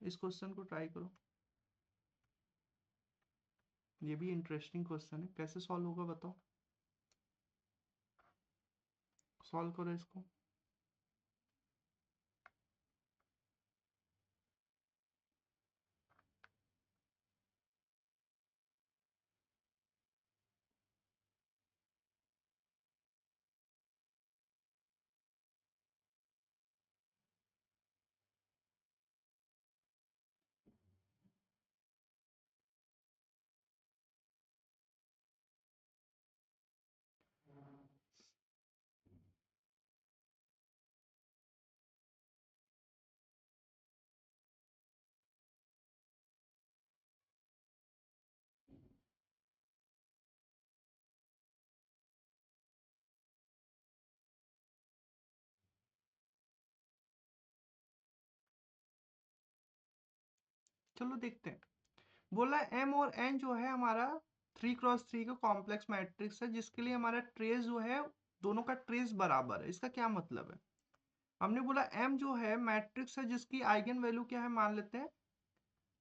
इस क्वेश्चन को ट्राई करो, ये भी इंटरेस्टिंग क्वेश्चन है। कैसे सॉल्व होगा बताओ, सॉल्व करो इसको। चलो देखते हैं। बोला एम और एन जो है हमारा 3x3 का कॉम्प्लेक्स मैट्रिक्स है, जिसके लिए हमारा ट्रेस जो है दोनों का ट्रेस बराबर है। इसका क्या मतलब है? हमने बोला एम जो है मैट्रिक्स है जिसकी आइगन वैल्यू क्या है, मान लेते हैं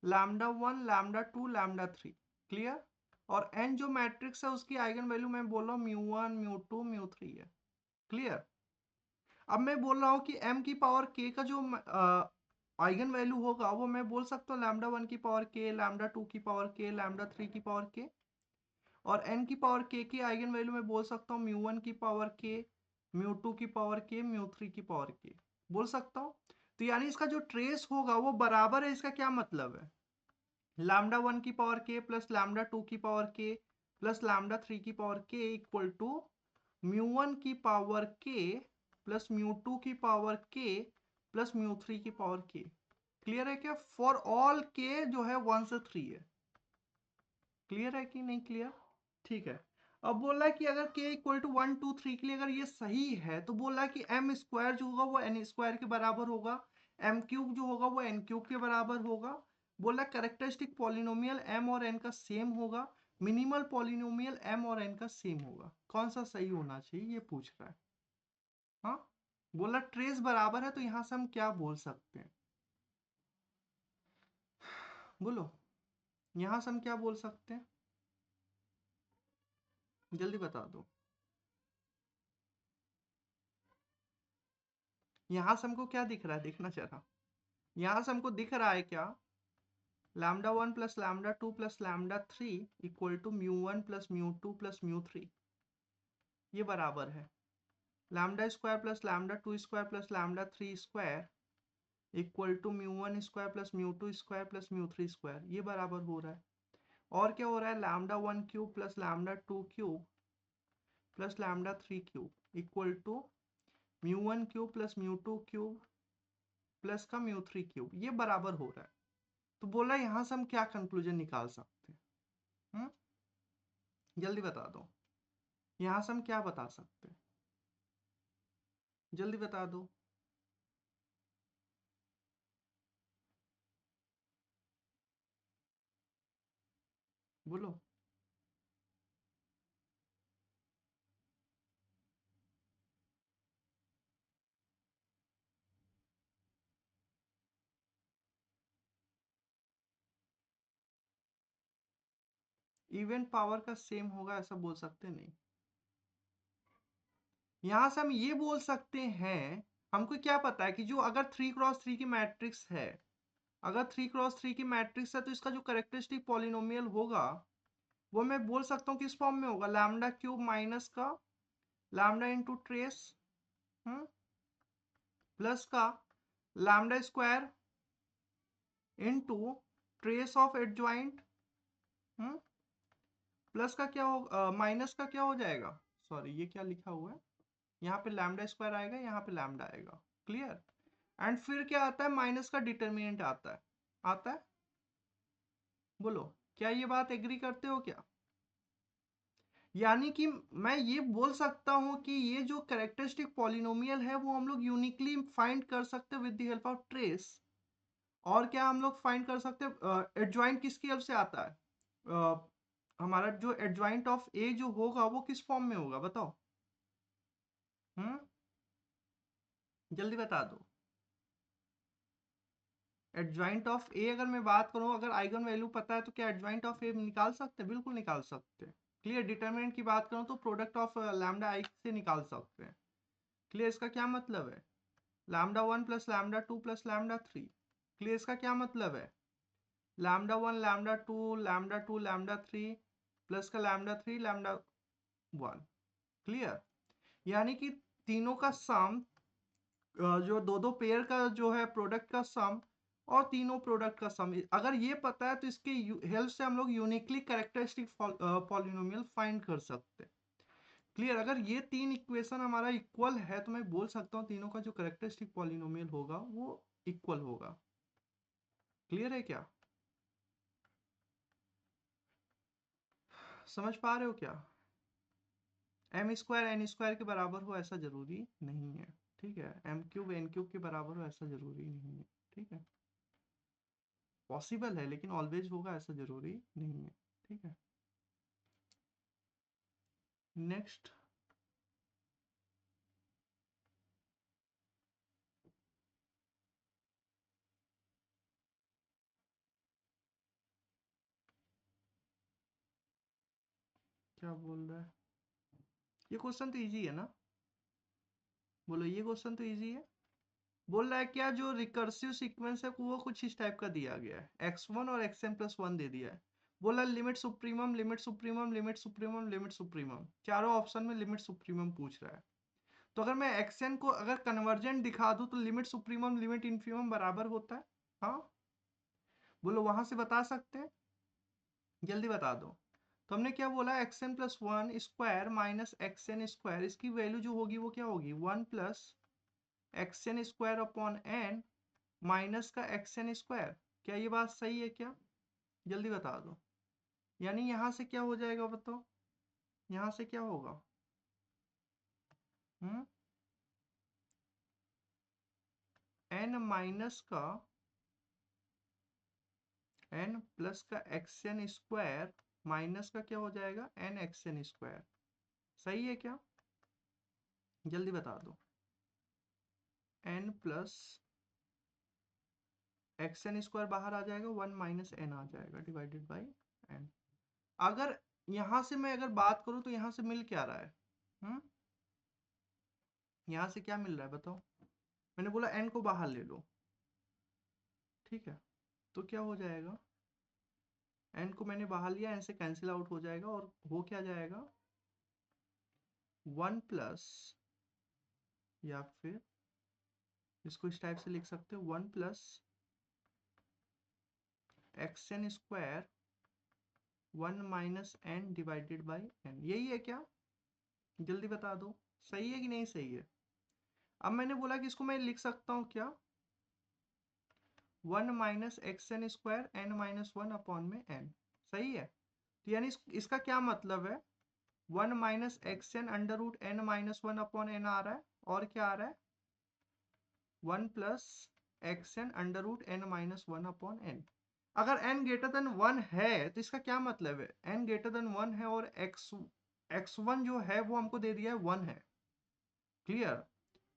λ1 λ2 λ3। क्लियर? और एन जो मैट्रिक्स है उसकी आइगन वैल्यू मैं बोल रहा हूँ μ1 μ2 μ3 है। क्लियर? अब मैं बोल रहा हूँ कि m की पावर k का जो आइगन वैल्यू होगा वो मैं बोल सकता हूँ λ1 की पावर k, λ2 की पावर k, λ3 की पावर k। और n की पावर k की आइगन वैल्यू मैं बोल सकता हूँ μ1 की पावर k, μ2 की पावर k, μ3 की पावर k बोल सकता हूँ। तो यानी इसका जो ट्रेस होगा वो बराबर है। इसका क्या मतलब है? λ1 की पावर k प्लस λ2 की पावर k प्लस λ3 की पावर k इक्वल टू μ1 की पावर k प्लस μ2 की पावर k प्लस μ3 की पावर k। क्लियर है क्या? फॉर ऑल k जो है 1 से 3 है। क्लियर है कि नहीं क्लियर? ठीक है। अब बोल रहा है कि अगर k इक्वल टू 1 2 3 के लिए अगर ये सही है तो बोल रहा है कि m स्क्वायर जो होगा वो n स्क्वायर के बराबर होगा, m क्यूब जो होगा वो n क्यूब के बराबर होगा। बोल रहा है कैरेक्टरिस्टिक पॉलिनोमियल m और n का सेम होगा, मिनिमल पॉलिनोमियल m और n का सेम होगा। कौन सा सही होना चाहिए ये पूछ रहा है। हाँ, बोला ट्रेस बराबर है तो यहां से हम क्या बोल सकते हैं, बोलो यहां से हम क्या बोल सकते हैं, जल्दी बता दो। यहां से हमको क्या दिख रहा है, देखना जरा। यहां से हमको दिख रहा है क्या, λ1 plus λ2 plus λ3 equal to μ1 plus μ2 plus μ3, ये बराबर है lambda square plus λ2 square plus λ3 square equal to μ1 square plus μ2 square plus μ3 square, ये बराबर हो रहा है। और क्या हो रहा है, λ1 cube plus λ2 cube plus λ3 cube equal to μ1 cube plus μ2 cube plus का μ3 क्यूब, ये बराबर हो रहा है। तो बोला यहां से हम क्या कंक्लूजन निकाल सकते हैं? जल्दी बता दो, यहां से हम क्या बता सकते हैं, जल्दी बता दो। बोलो। इवन पावर का सेम होगा ऐसा बोल सकते नहीं। यहां से हम ये बोल सकते हैं, हमको क्या पता है कि जो अगर 3x3 की मैट्रिक्स है, अगर 3x3 की मैट्रिक्स है तो इसका जो कैरेक्टरिस्टिक पॉलिनोमियल होगा वो मैं बोल सकता हूँ किस फॉर्म में होगा, लैम्डा क्यूब माइनस का लैम्डा इंटू ट्रेस प्लस का lambda square into trace of adjoint plus का क्या हो माइनस का क्या हो जाएगा, सॉरी ये क्या लिखा हुआ है, यहाँ पे लैम्डा स्क्वायर आएगा, यहाँ पे लैम्डा आएगा। क्लियर? एंड फिर क्या आता है, माइनस का डिटर्मिनेंट आता है, आता है। बोलो क्या ये बात एग्री करते हो क्या? यानी कि मैं ये बोल सकता हूं कि ये जो कैरेक्टरिस्टिक पॉलिनोमियल है वो हम लोग यूनिकली फाइंड कर सकते हैं with the help of trace. और क्या हम लोग फाइंड कर सकते हैं, एडजॉइंट किसकी हेल्प से आता है, हमारा जो एडजॉइंट ऑफ ए जो होगा वो किस फॉर्म में होगा बताओ। हम्म जल्दी बता दो। एडजॉइंट ऑफ ए अगर मैं बात करूं, अगर आइगन वैल्यू पता है तो क्या एडजॉइंट ऑफ ए निकाल सकते हैं? बिल्कुल निकाल सकते हैं। क्लियर। डिटरमिनेंट की बात करूं तो प्रोडक्ट ऑफ लैम्डा आई से निकाल सकते हैं। क्लियर। इसका क्या मतलब है? Lambda 1 plus lambda 2 plus lambda 3। Clear. इसका क्या मतलब है? लैम्डा 1 लैम्डा 2 लैम्डा 3 प्लस का लैम्डा 3 लैम्डा 1। क्लियर। यानी कि तीनों का सम, जो दो दो पेयर का जो है प्रोडक्ट का सम और तीनों प्रोडक्ट का सम, अगर ये पता है तो इसके हेल्प से हम लोग यूनिकली कैरेक्टरिस्टिक पॉलिनोमियल फाइंड कर सकते हैं। क्लियर। अगर ये तीन इक्वेशन हमारा इक्वल है तो मैं बोल सकता हूँ तीनों का जो कैरेक्टरिस्टिक पॉलिनोमियल होगा वो इक्वल होगा। क्लियर है क्या? समझ पा रहे हो क्या? एम स्क्वायर एन स्क्वायर के बराबर हो ऐसा जरूरी नहीं है। ठीक है। एम क्यूब एन क्यूब के बराबर हो ऐसा जरूरी नहीं है। ठीक है। पॉसिबल है लेकिन ऑलवेज होगा ऐसा जरूरी नहीं है। ठीक है। नेक्स्ट। क्या बोल रहा है? ये क्वेश्चन तो इजी है ना? बोलो, ये क्वेश्चन तो इजी है। बोल रहा है क्या जो रिकर्सिव सीक्वेंस है वो कुछ इस टाइप का दिया गया है, x1 और xn+1 दे दिया है। बोला limit supremum limit supremum limit supremum limit supremum, चारों ऑप्शन में लिमिट सुप्रीमम पूछ रहा है। तो अगर मैं xn को अगर कन्वर्जेंट दिखा दूं तो लिमिट सुप्रीमम लिमिट इन्फीमम बराबर होता है। हाँ, बोलो वहां से बता सकते हैं? जल्दी बता दो। तो हमने क्या बोला, xn+1 square minus xn square, इसकी वैल्यू जो होगी वो क्या होगी, 1 plus xn square upon n minus का xn स्क्वायर। क्या ये बात सही है क्या? जल्दी बता दो। यानी यहाँ से क्या हो जाएगा बताओ, यहाँ से क्या होगा? हम्म n माइनस का n प्लस का xn स्क्वायर माइनस का क्या हो जाएगा, n xn स्क्वायर। सही है क्या? जल्दी बता दो। n प्लस xn स्क्वायर बाहर आ जाएगा, 1 माइनस n आ जाएगा डिवाइडेड बाई n। अगर यहाँ से मैं अगर बात करूँ तो यहाँ से मिल क्या रहा है? यहाँ से क्या मिल रहा है बताओ? मैंने बोला n को बाहर ले लो। ठीक है। तो क्या हो जाएगा, n को मैंने बाहर लिया, n से कैंसिल आउट हो जाएगा और हो क्या जाएगा, 1 प्लस, या फिर इसको इस टाइप से लिख सकते हो, 1 plus xn square 1 minus n divided by n। यही है क्या? जल्दी बता दो। सही है कि नहीं सही है? अब मैंने बोला कि इसको मैं लिख सकता हूँ क्या, 1 minus xn square n minus 1 upon में n। सही है। तो यानी इसका क्या मतलब है, 1 minus x n under root n minus 1 upon n आ रहा है, और क्या आ रहा है, 1 plus x n under root n minus 1 upon n. अगर n ग्रेटर देन 1 है तो इसका क्या मतलब है, n ग्रेटर देन 1 है और x1 जो है वो हमको दे दिया है 1 है। क्लियर।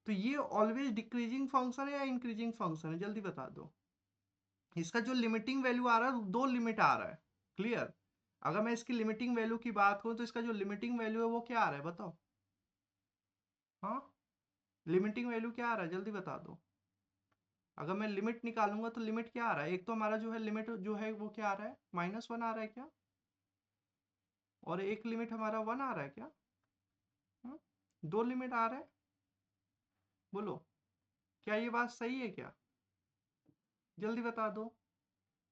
तो ये ऑलवेज डिक्रीजिंग फंक्शन है या इंक्रीजिंग फंक्शन है? जल्दी बता दो। इसका जो लिमिटिंग वैल्यू आ रहा है, दो लिमिट आ रहा है। क्लियर। अगर मैं इसकी लिमिटिंग वैल्यू की बात करूं तो इसका जो लिमिटिंग वैल्यू है वो क्या आ रहा है बताओ? हाँ, लिमिटिंग वैल्यू क्या आ रहा है, जल्दी बता दो। अगर मैं लिमिट निकालूंगा तो लिमिट क्या आ रहा है, एक तो हमारा जो है लिमिट जो है वो क्या आ रहा है, -1 आ रहा है क्या, और एक लिमिट हमारा 1 आ रहा है क्या? हुँ? दो लिमिट आ रहा है। बोलो, क्या ये बात सही है क्या? जल्दी बता दो।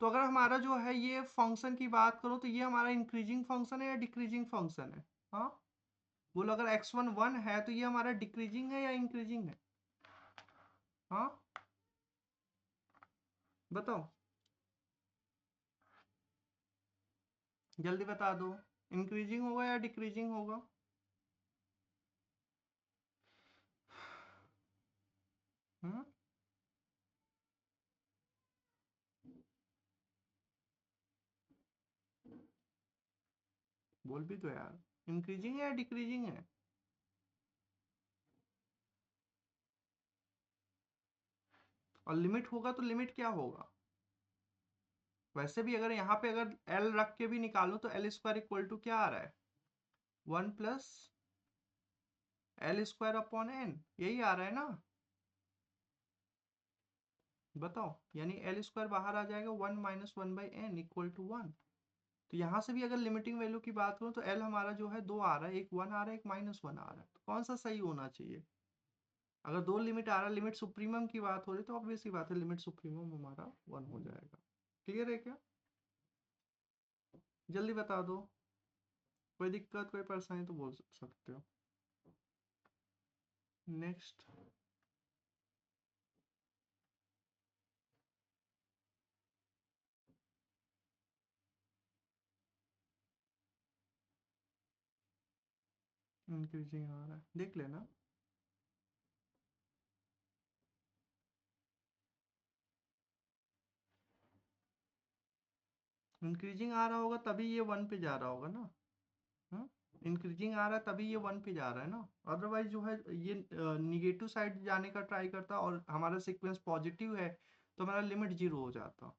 तो अगर हमारा जो है ये फंक्शन की बात करो तो ये हमारा इंक्रीजिंग फंक्शन है या डिक्रीजिंग फंक्शन है? हाँ, बोलो अगर x1 1 है तो ये हमारा डिक्रीजिंग है या इंक्रीजिंग है? हाँ, बताओ, जल्दी बता दो। इंक्रीजिंग होगा या डिक्रीजिंग होगा? हम्म बोल भी दो यार, इंक्रीजिंग है या डिक्रीजिंग है? और लिमिट होगा तो लिमिट क्या होगा? वैसे भी अगर यहाँ पे अगर एल रख के भी निकालूं तो एल स्क्वायर इक्वल टू क्या आ रहा है, 1 + L² अपॉन n, यही आ रहा है ना। बताओ, यानी एल स्क्वायर बाहर आ जाएगा, 1 - 1/n इक्वल टू 1। तो यहाँ से भी अगर लिमिटिंग वैल्यू की बात करूँ तो एल हमारा जो है 2 आ रहा है, एक 1 आ रहा है, एक -1 आ रहा है, तो कौन सा सही होना चाहिए। अगर 2 लिमिट आ रहा है, लिमिट सुप्रीमम की बात हो रही तो ऑब्वियस ही बात है लिमिट सुप्रीमम हमारा 1 हो जाएगा। क्लियर है क्या, जल्दी बता दो, कोई दिक्कत कोई परेशानी तो बोल सकते हो। नेक्स्ट, इंक्रीजिंग आ रहा है, देख लेना। इंक्रीजिंग आ रहा होगा तभी ये 1 पे जा रहा होगा ना। इंक्रीजिंग आ रहा है तभी ये 1 पे जा रहा है ना, अदरवाइज जो है ये निगेटिव साइड जाने का ट्राई करता और हमारा सीक्वेंस पॉजिटिव है तो हमारा लिमिट 0 हो जाता।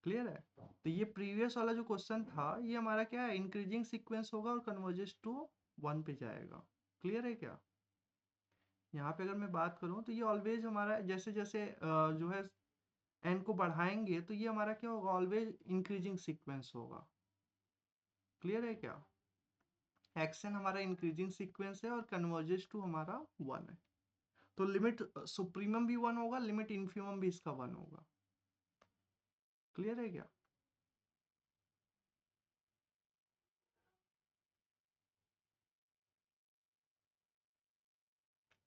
क्लियर है। तो ये प्रीवियस वाला जो क्वेश्चन था ये हमारा क्या है, इंक्रीजिंग सीक्वेंस होगा और कन्वर्जेस टू 1 पे जाएगा। क्लियर है क्या। यहाँ पे अगर मैं बात करूँ तो ये ऑलवेज हमारा जैसे जैसे जो है एन को बढ़ाएंगे तो ये हमारा क्या होगा, ऑलवेज इंक्रीजिंग सीक्वेंस होगा। क्लियर है क्या। एक्शन हमारा इंक्रीजिंग सीक्वेंस है और कन्वर्जेस टू हमारा 1 है, तो लिमिट सुप्रीमम भी 1 होगा, लिमिट इन्फीमम भी इसका 1 होगा। क्लियर है क्या।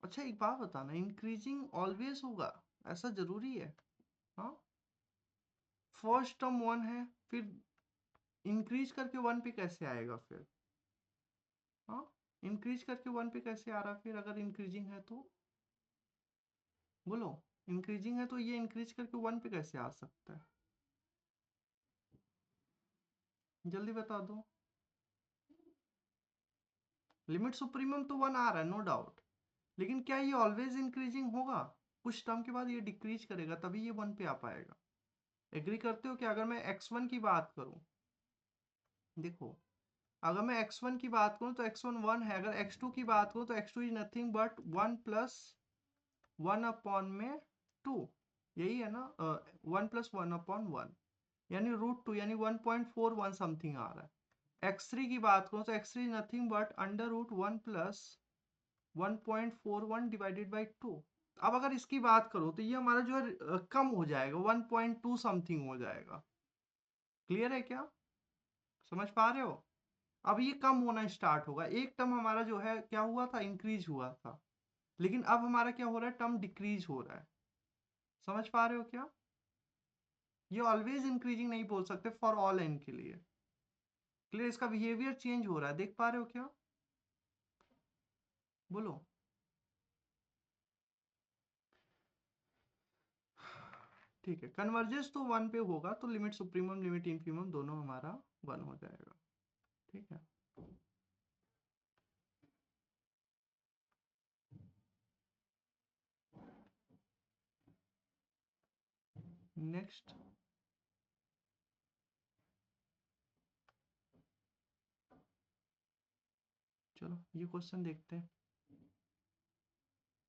अच्छा एक बात बताना, इंक्रीजिंग ऑलवेज होगा ऐसा जरूरी है। हाँ, फर्स्ट टर्म 1 है, फिर इंक्रीज करके 1 पे कैसे आएगा फिर। हाँ, इंक्रीज करके 1 पे कैसे आ रहा फिर, अगर इंक्रीजिंग है तो बोलो, इंक्रीजिंग है तो ये इंक्रीज करके 1 पे कैसे आ सकता है, जल्दी बता दो। लिमिट सुप्रीमम तो 1 आ रहा है नो डाउट, लेकिन क्या ये ऑलवेज इंक्रीजिंग होगा, कुछ टर्म के बाद ये डिक्रीज करेगा तभी ये 1 पे आ पाएगा। एग्री करते हो कि अगर मैं x1 की बात करूं, देखो अगर मैं x1 की बात करूं तो x1 1 है, अगर x2 की बात करूं तो x2 is nothing but 1 + 1 upon में 2, यही है ना, 1 + 1/1 यानी √2 यानी 1.41 समथिंग आ रहा है। x3 की बात करूं तो x3 is nothing but √1 + 1.41 divided by 2। अब अगर इसकी बात करो तो ये हमारा जो है कम हो जाएगा, 1.2 समथिंग हो जाएगा। क्लियर है क्या, समझ पा रहे हो। अब ये कम होना स्टार्ट होगा, एक टर्म हमारा जो है क्या हुआ था, इंक्रीज हुआ था, लेकिन अब हमारा क्या हो रहा है, टर्म डिक्रीज हो रहा है। समझ पा रहे हो क्या, ये ऑलवेज इंक्रीजिंग नहीं बोल सकते फॉर ऑल एन के लिए। क्लियर, इसका बिहेवियर चेंज हो रहा है, देख पा रहे हो क्या, बोलो। ठीक है, कन्वर्जेस तो 1 पे होगा तो लिमिट सुप्रीमम लिमिट इंफीमम दोनों हमारा 1 हो जाएगा। ठीक है, नेक्स्ट, चलो ये क्वेश्चन देखते हैं।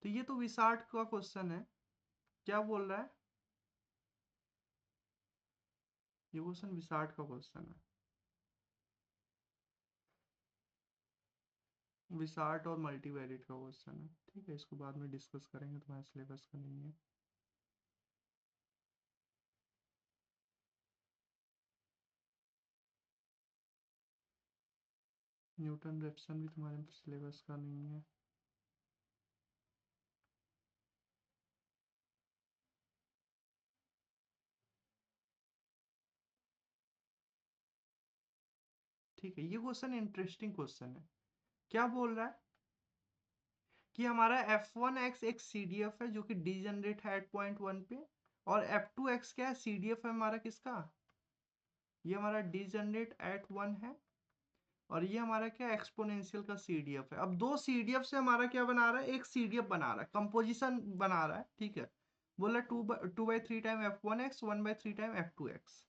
तो ये तो विसार्ट का क्वेश्चन है, क्या बोल रहा है, ये क्वेश्चन विसार्ट का क्वेश्चन है, विसार्ट और मल्टीवेरिएट का क्वेश्चन है। ठीक है, इसको बाद में डिस्कस करेंगे, तुम्हारे सिलेबस का नहीं है। न्यूटन रेफसन भी तुम्हारे सिलेबस का नहीं है। ठीक है, ये क्वेश्चन इंटरेस्टिंग क्वेश्चन है। क्या बोल रहा है कि हमारा f1x एक CDF है जो कि डीजनरेट है एट पॉइंट 1 पे, और f2x क्या है, CDF है हमारा किसका, ये हमारा डीजनरेट एट 1 है, और ये हमारा क्या एक्सपोनेंशियल का CDF है। अब दो CDF से हमारा क्या बना रहा है, एक CDF बना रहा है, कंपोजिशन बना रहा है। ठीक है, बोला 2/3 टाइम f1x 1/3 टाइम f2x।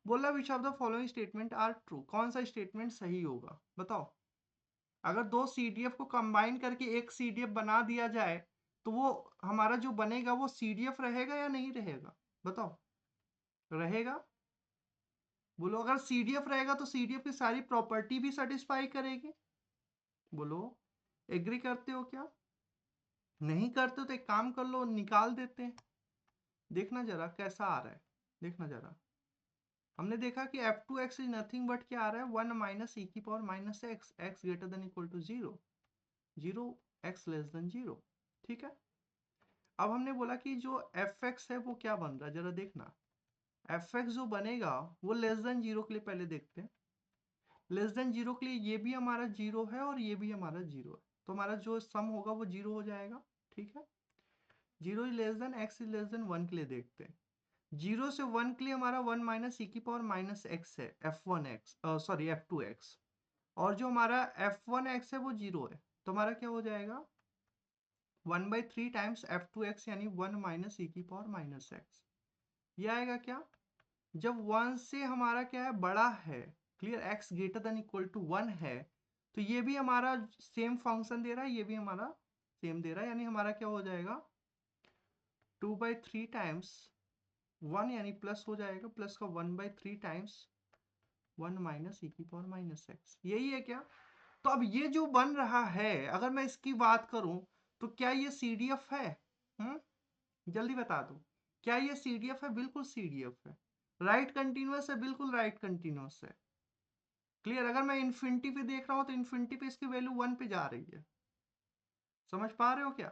बोला which of the following statement are true, कौन सा स्टेटमेंट सही होगा बताओ। अगर दो सीडीएफ को कंबाइन करके एक सीडीएफ बना दिया जाए तो वो हमारा जो बनेगा वो सीडीएफ रहेगा या नहीं रहेगा बताओ। रहेगा। बोलो अगर सीडीएफ रहेगा तो सीडीएफ की सारी प्रॉपर्टी भी सेटिस्फाई करेगी। बोलो एग्री करते हो क्या? नहीं करते हो तो एक काम कर लो, निकाल देते हैं। देखना जरा कैसा आ रहा है, देखना जरा। हमने देखा कि f2x इज नथिंग बट क्या आ रहा है 1 माइनस ई की power minus x, x greater than equal to 0, 0 x less than 0। ठीक है। अब हमने बोला कि जो fx है वो क्या बन रहा है जरा देखना। fx जो बनेगा वो लेस देन 0 के लिए पहले देखते हैं। लेस देन 0 के लिए ये भी हमारा 0 है और ये भी हमारा 0 है, तो हमारा जो सम होगा वो 0 हो जाएगा। ठीक है। 0 is less then x is less then 1 के लिए देखते हैं। 0 से 1 के लिए हमारा 1 माइनस ई की पावर माइनस एक्स है, f1x सॉरी f2x, और जो हमारा f1x है वो 0 है, तो हमारा क्या हो जाएगा 1/3 टाइम्स f2x यानी 1 माइनस ई की पावर माइनस एक्स। ये आएगा क्या, जब 1 से हमारा क्या है बड़ा है, clear, x greater than equal to 1 है, तो ये भी हमारा सेम फंक्शन दे रहा है, ये भी हमारा सेम दे रहा है, यानी हमारा क्या हो जाएगा 2/3 टाइम्स 1 यानी प्लस हो जाएगा, प्लस का 1/3 टाइम्स 1 माइनस ई की पावर माइनस एक्स, यही है क्या। तो अब ये जो बन रहा है अगर मैं इसकी बात करूं तो क्या ये सीडीएफ है? जल्दी बता दो, क्या ये सीडीएफ है? बिल्कुल सीडीएफ है। राइट कंटिन्यूअस है? बिल्कुल राइट कंटिन्यूअस है। क्लियर। अगर मैं इन्फिनिटी पे देख रहा हूं तो इन्फिनिटी पे इसकी वैल्यू 1 पे जा रही है। समझ पा रहे हो क्या?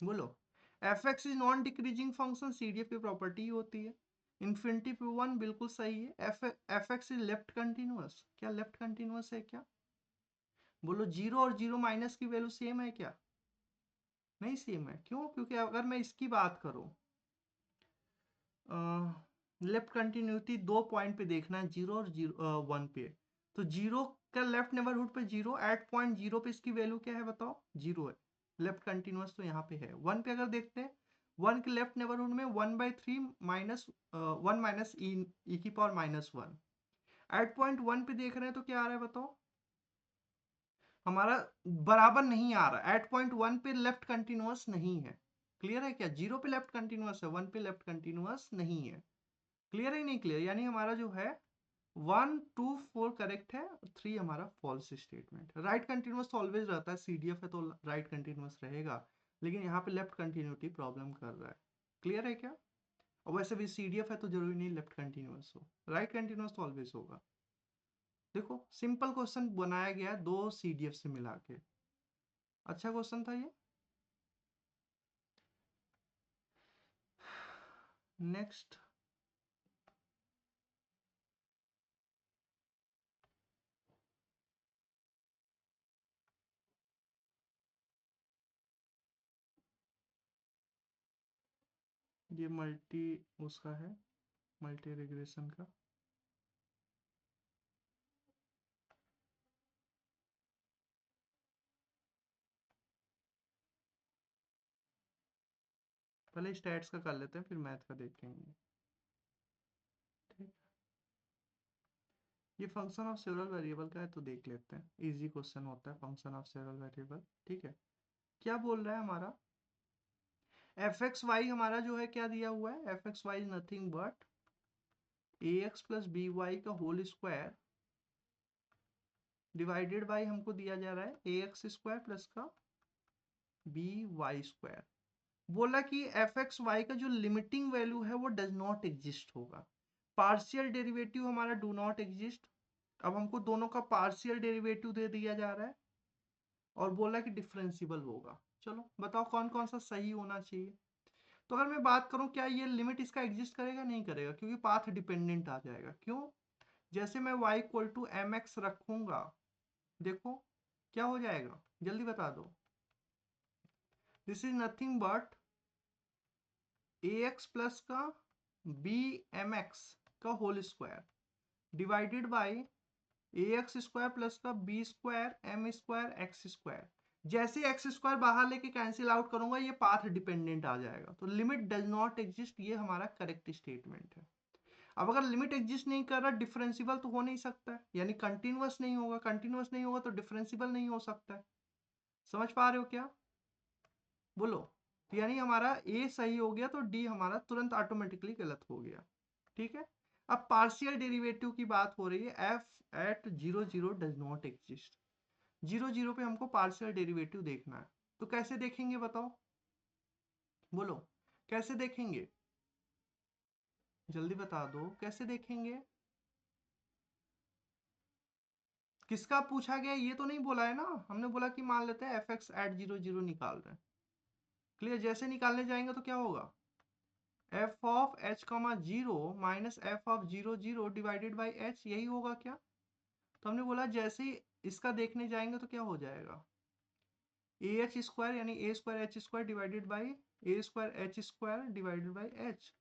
बोलो F x is non decreasing function, CDF की प्रॉपर्टी होती है। इन्फिनिटी पे 1 बिल्कुल सही है। F x is left continuous, क्या लेफ्ट कंटिन्यूअस है क्या? बोलो 0 और 0 माइनस की वैल्यू सेम है क्या? नहीं सेम है। क्यों? क्योंकि अगर मैं इसकी बात करूं लेफ्ट कंटिन्यूटी दो पॉइंट पे देखना है, 0 और 1 पे, तो 0 का लेफ्ट नेबरहुड पे 0, एट पॉइंट 0 पे इसकी वैल्यू क्या है बताओ? 0 है। लेफ्ट कंटिन्यूअस तो यहाँ पे है। 1 पे अगर देखते हैं 1 के लेफ्ट नेबरहुड में 1/3 माइनस 1 माइनस ई की पावर माइनस 1। एट पॉइंट 1 पे देख रहे हैं तो क्या आ रहा है बताओ? हमारा बराबर नहीं आ रहा। एट पॉइंट 1 पे लेफ्ट कंटिन्यूअस नहीं है। क्लियर है क्या? 0 पे लेफ्ट कंटिन्यूअस है, 1 पे लेफ्ट कंटिन्यूअस नहीं है। क्लियर है नहीं क्लियर? यानी हमारा जो है 1 2 4 करेक्ट है, 3 हमारा फॉल्स स्टेटमेंट है। राइट कंटिन्यूअस तो ऑलवेज रहता है, सीडीएफ है तो राइट कंटिन्यूअस रहेगा, लेकिन यहाँ पे लेफ्ट कंटिन्यूटी प्रॉब्लम कर रहा है। क्लियर है क्या? और वैसे भी सीडीएफ है तो जरूरी नहीं लेफ्ट कंटिन्यूअस हो, राइट कंटिन्यूअस तो ऑलवेज होगा। देखो सिंपल क्वेश्चन बनाया गया दो सीडीएफ से मिला के, अच्छा क्वेश्चन था ये। नेक्स्ट ये मल्टी उसका है, मल्टी रिग्रेशन का। पहले स्टैट्स का कर लेते हैं फिर मैथ का देखेंगे। ठीक। ये फंक्शन ऑफ सेवरल वेरिएबल का है तो देख लेते हैं, इजी क्वेश्चन होता है फंक्शन ऑफ सेवरल वेरिएबल। ठीक है। क्या बोल रहा है हमारा एफ एक्स वाई, हमारा जो है क्या दिया हुआ है, f x y is nothing but a x plus b y का होल स्क्वायर डिवाइडेड बाई हमको दिया जा रहा है ए एक्स स्क्वायर प्लस का बी वाई स्क्वायर। बोला कि एफ एक्स वाई का जो लिमिटिंग वैल्यू है वो डज नॉट एग्जिस्ट होगा। पार्शियल डेरिवेटिव हमारा डू नॉट एग्जिस्ट। अब हमको दोनों का पार्शियल डेरिवेटिव दे दिया जा रहा है और बोला कि डिफरेंशियबल होगा। चलो बताओ कौन कौन सा सही होना चाहिए। तो अगर मैं बात करूं क्या ये लिमिट इसका एग्जिस्ट करेगा? नहीं करेगा, क्योंकि पाथ डिपेंडेंट आ जाएगा। क्यों? जैसे मैं y equal to m x रखूंगा, देखो क्या हो जाएगा, जल्दी बता दो। This is nothing but a x plus का बी एम एक्स का whole square divided by a x square plus का b square m square x square. जैसे एक्स स्क्वायर बाहर लेके कैंसिल आउट करूंगा ये पाथ डिपेंडेंट आ जाएगा, तो लिमिट डज नॉट एग्जिस्ट, ये हमारा करेक्ट स्टेटमेंट है। अब अगर लिमिट एग्जिस्ट नहीं कर रहा, डिफरेंशिबल तो हो नहीं सकता है, यानी कंटिन्यूअस नहीं होगा, कंटिन्यूअस नहीं होगा तो डिफरेंशिबल नहीं हो सकता है। समझ पा रहे हो क्या? बोलो। तो यानी हमारा ए सही हो गया तो डी हमारा तुरंत ऑटोमेटिकली गलत हो गया। ठीक है। अब पार्शियल डेरिवेटिव की बात हो रही है, f at 0 0 does not exist. 0 0 पे हमको पार्शियल डेरिवेटिव देखना है, तो कैसे देखेंगे बताओ? बोलो कैसे देखेंगे, जल्दी बता दो कैसे देखेंगे। किसका पूछा गया ये तो नहीं बोला है ना, हमने बोला कि मान लेते हैं एफ एक्स एट 0 0 निकाल रहे हैं। क्लियर? जैसे निकालने जाएंगे तो क्या होगा, F of H comma 0 minus F of 0 0 divided by H, यही होगा क्या? तो हमने बोला जैसे ही इसका देखने जाएंगे तो क्या हो जाएगा, ए एच स्क्वायर यानी a square h square divided by a square h square divided by h.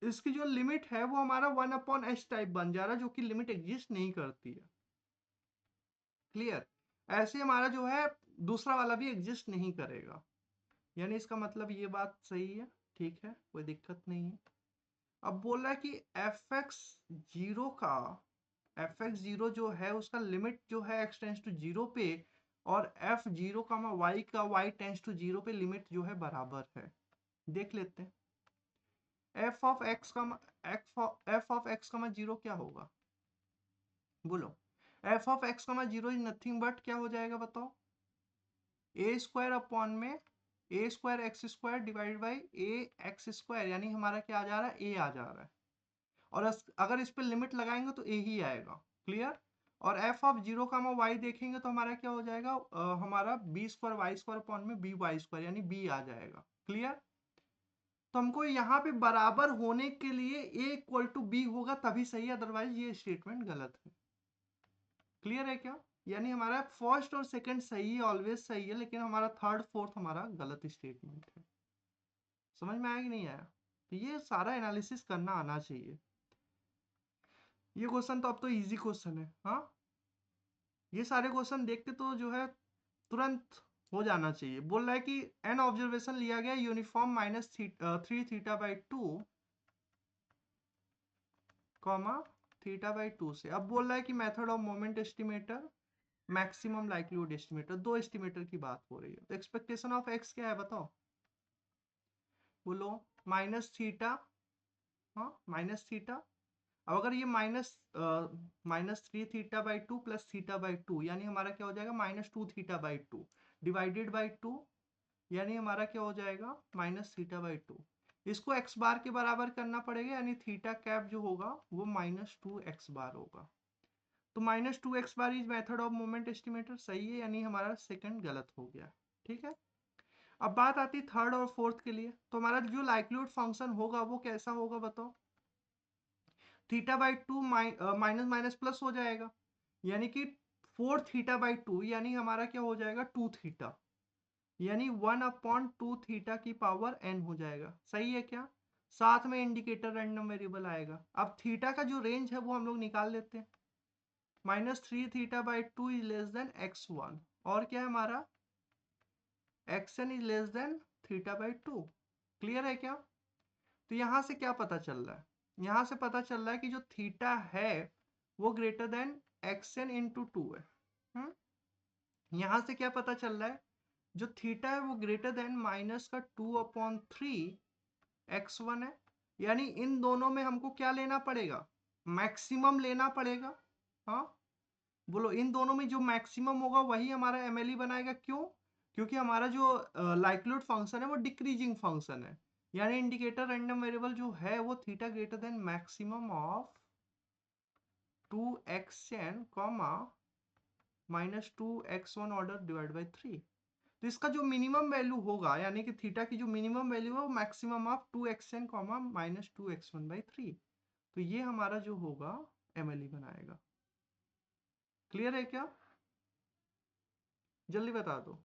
इसकी जो लिमिट है वो हमारा 1/h टाइप बन जा रहा है, जो कि लिमिट एग्जिस्ट नहीं करती है। क्लियर? ऐसे हमारा जो है दूसरा वाला भी एग्जिस्ट नहीं करेगा, यानी इसका मतलब ये बात सही है। ठीक है, कोई दिक्कत नहीं है। अब बोल रहा है कि एफ एक्स जीरो का, एफ एक्स जीरो जो है उसका लिमिट जो है एक्स टेंस टू जीरो पे, और एफ जीरो का वाई का वाई टेंस टू जीरो पे लिमिट जो है बराबर है। देख लेते हैं। एफ ऑफ एक्स का एफ ऑफ एक्स का जीरो क्या होगा, बोलो। एफ ऑफ एक्स का जीरो इज नथिंग बट क्या हो जाएगा बताओ, ए स्क्वायर अपॉन में a square x square divided by a x square, यानी हमारा क्या आ जा रहा है, ए आ जा रहा है। और अगर इस पे लिमिट लगाएंगे तो ए ही आएगा। क्लियर? और एफ ऑफ 0 वाई देखेंगे तो हमारा क्या हो जाएगा, हमारा b square y square upon में बी वाई स्क्वायर, यानी बी आ जाएगा। क्लियर? तो हमको यहाँ पे बराबर होने के लिए ए इक्वल टू बी होगा तभी सही है, अदरवाइज ये स्टेटमेंट गलत है। क्लियर है क्या? यानी हमारा फर्स्ट और सेकंड सही है, ऑलवेज सही है, लेकिन हमारा थर्ड फोर्थ हमारा गलत स्टेटमेंट है। समझ में आया कि नहीं आया? तो ये सारा एनालिसिस करना आना चाहिए। ये क्वेश्चन तो अब तो इजी क्वेश्चन है। हाँ, ये सारे क्वेश्चन देख के तो जो है तुरंत हो जाना चाहिए। बोल रहा है कि एन ऑब्जर्वेशन लिया गया यूनिफॉर्म माइनस 3 थीटा/2 कॉमा थीटा/2 से। अब बोल रहा है कि method of moment estimator, maximum likelihood estimator, दो एस्टिमेटर की बात हो रही है। तो एक्सपेक्टेशन ऑफ एक्स क्या है बताओ, बोलो। माइनस थीटा, हाँ माइनस थीटा। अब अगर ये -3 थीटा/2 प्लस थीटा/2, यानी हमारा क्या हो जाएगा, -2 थीटा/2 डिवाइडेड बाई 2, यानी हमारा क्या हो जाएगा, -थीटा/2। इसको एक्स बार के बराबर करना पड़ेगा, यानी थीटा कैप जो होगा वो -2x बार होगा। तो -2x bar is method of moment estimator, सही है, यानी हमारा सेकंड गलत हो गया। ठीक है। अब बात आती थर्ड और फोर्थ के लिए, तो हमारा जो लाइक्लीहुड फंक्शन होगा वो कैसा होगा बताओ। थीटा/2 माइनस माइनस प्लस हो जाएगा, यानी कि 4 थीटा/2, यानी हमारा क्या हो जाएगा, 2 थीटा, यानी 1/2 थीटा की पावर n हो जाएगा। सही है क्या? साथ में इंडिकेटर रैंडम वेरिएबल आएगा। अब थीटा का जो रेंज है वो हम लोग निकाल लेते हैं। -3 थीटा/2 इज लेस देन x1, और क्या है हमारा, xn is less then थीटा/2। Clear है क्या? तो यहां से क्या पता चल रहा है, यहां से पता चल रहा है कि जो थीटा है वो ग्रेटर देन xn इंटू 2 है। यहां से क्या पता चल रहा है, जो थीटा है वो ग्रेटर देन -2/3 x1 है। यानी इन दोनों में हमको क्या लेना पड़ेगा, मैक्सिमम लेना पड़ेगा। हाँ, बोलो इन दोनों में जो मैक्सिमम होगा वही हमारा एमएलई बनाएगा। क्यों? क्योंकि हमारा जो लाइक्लीहुड फंक्शन है वो डिक्रीजिंग फंक्शन है, यानी इंडिकेटर रैंडम वेरिएबल जो है वो theta greater than maximum of 2xn comma -2x1 order divide by 3। तो इसका जो मिनिमम वैल्यू होगा, यानी कि थीटा की जो मिनिमम वैल्यू है वो maximum of 2xn comma -2x1/3। तो ये हमारा जो होगा एमएलई बनाएगा। क्लियर है क्या? जल्दी बता दो।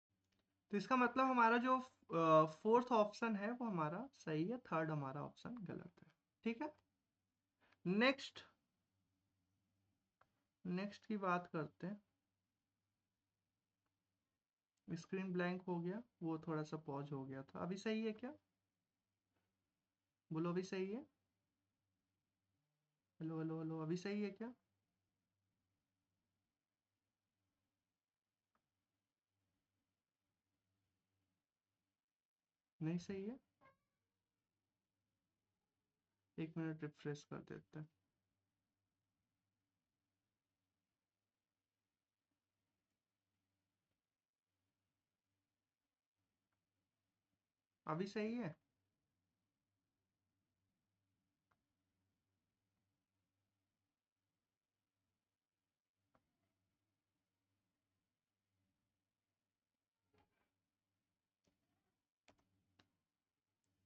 तो इसका मतलब हमारा जो फोर्थ ऑप्शन है वो हमारा सही है, थर्ड हमारा ऑप्शन गलत है। ठीक है। नेक्स्ट, नेक्स्ट की बात करते हैं। स्क्रीन ब्लैंक हो गया, वो थोड़ा सा पॉज हो गया था। अभी सही है क्या? बोलो अभी सही है। हेलो हेलो हेलो, अभी सही है क्या? नहीं सही है? एक मिनट रिफ्रेश कर देते हैं। अभी सही है?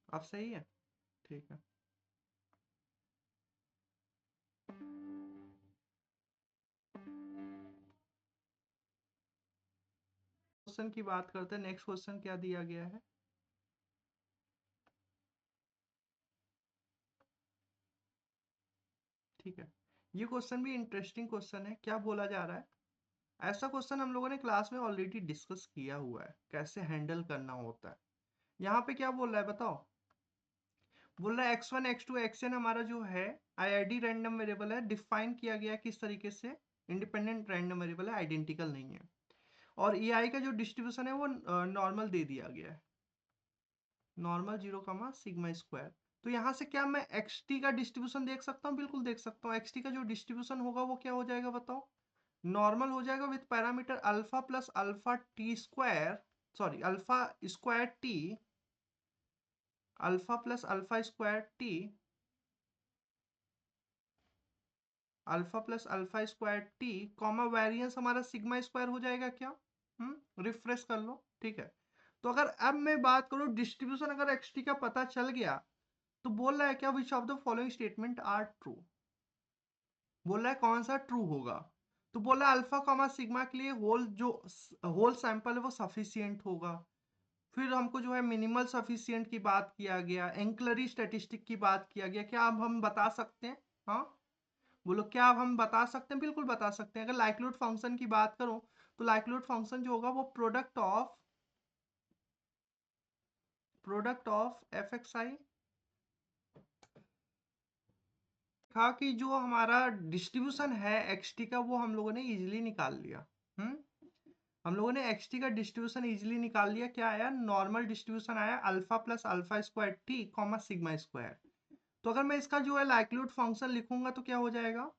अब सही है? ठीक है। क्वेश्चन की बात करते हैं, नेक्स्ट क्वेश्चन क्या दिया गया है? ठीक है, ये क्वेश्चन भी इंटरेस्टिंग क्वेश्चन है। क्या बोला जा रहा है, ऐसा क्वेश्चन हम लोगों ने क्लास में ऑलरेडी डिस्कस किया हुआ है, कैसे हैंडल करना होता है। यहाँ पे क्या बोल रहा है बताओ? बोल रहा है x1 x2 xn हमारा जो है आईआईडी रैंडम वेरिएबल है, डिफाइन किया गया किस तरीके से, इंडिपेंडेंट रैंडम वेरिएबल है, आइडेंटिकल नहीं है। और ei का जो डिस्ट्रीब्यूशन है वो नॉर्मल दे दिया गया है, नॉर्मल 0 सिग्मा स्क्वायर। तो यहाँ से क्या मैं xt का डिस्ट्रीब्यूशन देख सकता हूँ? बिल्कुल देख सकता हूँ। xt का जो डिस्ट्रीब्यूशन होगा वो क्या हो जाएगा बताओ? नॉर्मल हो जाएगा with parameter alpha plus alpha T square, sorry alpha square T, alpha plus alpha square T, alpha plus alpha square T, comma variance हमारा सिग्मा स्क्वायर हो जाएगा क्या? रिफ्रेश कर लो। ठीक है, तो अगर अब मैं बात करूं डिस्ट्रीब्यूशन, अगर एक्स टी का पता चल गया तो बोल रहा है क्या, which of the following statement are true, बोल रहा है कौन सा ट्रू होगा। तो बोल रहा है अल्फा कॉमा सिग्मा के लिए होल जो होल सैंपल है वो सफिशियंट होगा। फिर हमको जो है मिनिमल सफिशियंट की बात किया गया, एंक्लरी स्टैटिस्टिक की बात किया गया। क्या अब हम बता सकते हैं? हाँ बोलो, क्या अब हम बता सकते हैं? बिल्कुल बता सकते हैं। अगर लाइक्लीहुड फंक्शन की बात करूं तो लाइक्लीहुड फंक्शन जो होगा वो प्रोडक्ट ऑफ एफ एक्स आई था कि जो हमारा डिस्ट्रीब्यूशन है एक्स टी का वो हम लोगों ने इजीली निकाल लिया। हम्म हम लोगों ने एक्स टी का डिस्ट्रीब्यूशन इजीली निकाल लिया। क्या आया? नॉर्मल डिस्ट्रीब्यूशन आया alpha plus alpha square T comma sigma square. तो अगर मैं इसका जो है लाइक्लीहुड फंक्शन लिखूंगा तो क्या हो जाएगा?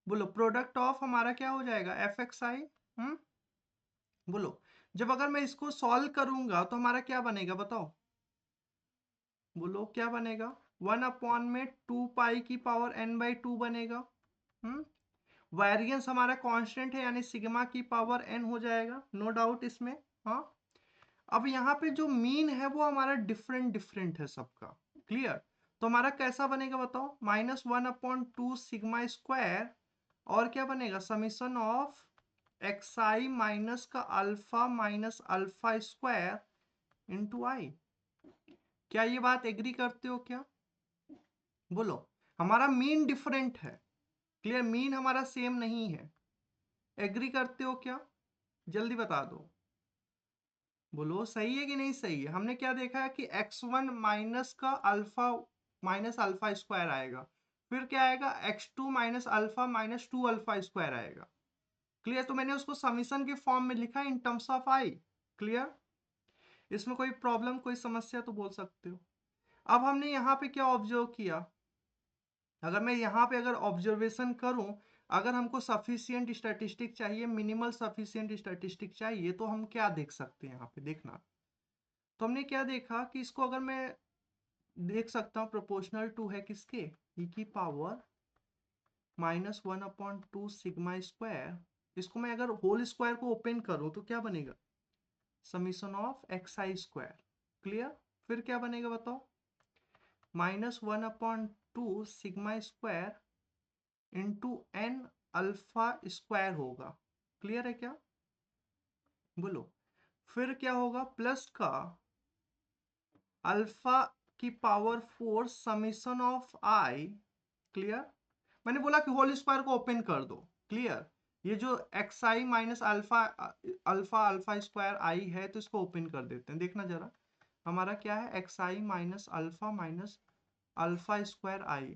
बोलो, प्रोडक्ट ऑफ हमारा क्या हो जाएगा? एफ एक्स आई। हम्म बोलो, जब अगर मैं इसको सॉल्व करूंगा तो हमारा क्या बनेगा बताओ? बोलो क्या बनेगा? 1 अपॉन में 2 पाई की पावर n/2 बनेगा। हम्म वेरिएंस हमारा कांस्टेंट है यानी सिग्मा की पावर n हो जाएगा, नो डाउट इसमें। हाँ, अब यहाँ पे जो मीन है वो हमारा डिफरेंट डिफरेंट है सबका। क्लियर? तो हमारा कैसा बनेगा बताओ? -1/2 सिग्मा स्क्वायर, और क्या बनेगा? Summation of x i minus का alpha minus alpha square into i. क्या ये बात एग्री करते हो क्या? बोलो, हमारा मीन डिफरेंट है। क्लियर? मीन हमारा सेम नहीं है। एग्री करते हो क्या? जल्दी बता दो। बोलो सही है कि नहीं सही है? हमने क्या देखा है कि x1 माइनस का अल्फा माइनस अल्फा स्क्वायर आएगा, फिर क्या आएगा? x2 minus alpha minus 2 alpha square आएगा। क्लियर? तो मैंने उसको समीशन के फॉर्म में लिखा in terms of I. Clear? इसमें कोई प्रॉब्लम कोई समस्या तो बोल सकते हो। अब हमने यहाँ पे क्या ऑब्जर्व किया? अगर मैं यहाँ पे अगर ऑब्जर्वेशन करूं, अगर हमको सफिशियंट स्टैटिस्टिक चाहिए, मिनिमल सफिशियंट स्टैटिस्टिक चाहिए, तो हम क्या देख सकते हैं? यहाँ पे देखना, तो हमने क्या देखा कि इसको अगर मैं देख सकता हूँ प्रोपोर्शनल टू है किसके? ई की पावर -1/2 सिग्मा स्क्वायर। इसको मैं अगर होल स्क्वायर को ओपन करूं तो क्या बनेगा? Summation of x i square. Clear? फिर क्या बनेगा बताओ? -1/2 sigma square into n alpha square होगा। क्लियर है क्या? बोलो, फिर क्या होगा? प्लस का अल्फा की power 4 summation of I. Clear? मैंने बोला कि होल स्क्वायर को ओपन कर दो। क्लियर? ये जो x i minus alpha alpha alpha square i है तो इसको ओपन कर देते हैं। देखना जरा, हमारा क्या है? X i minus alpha square i.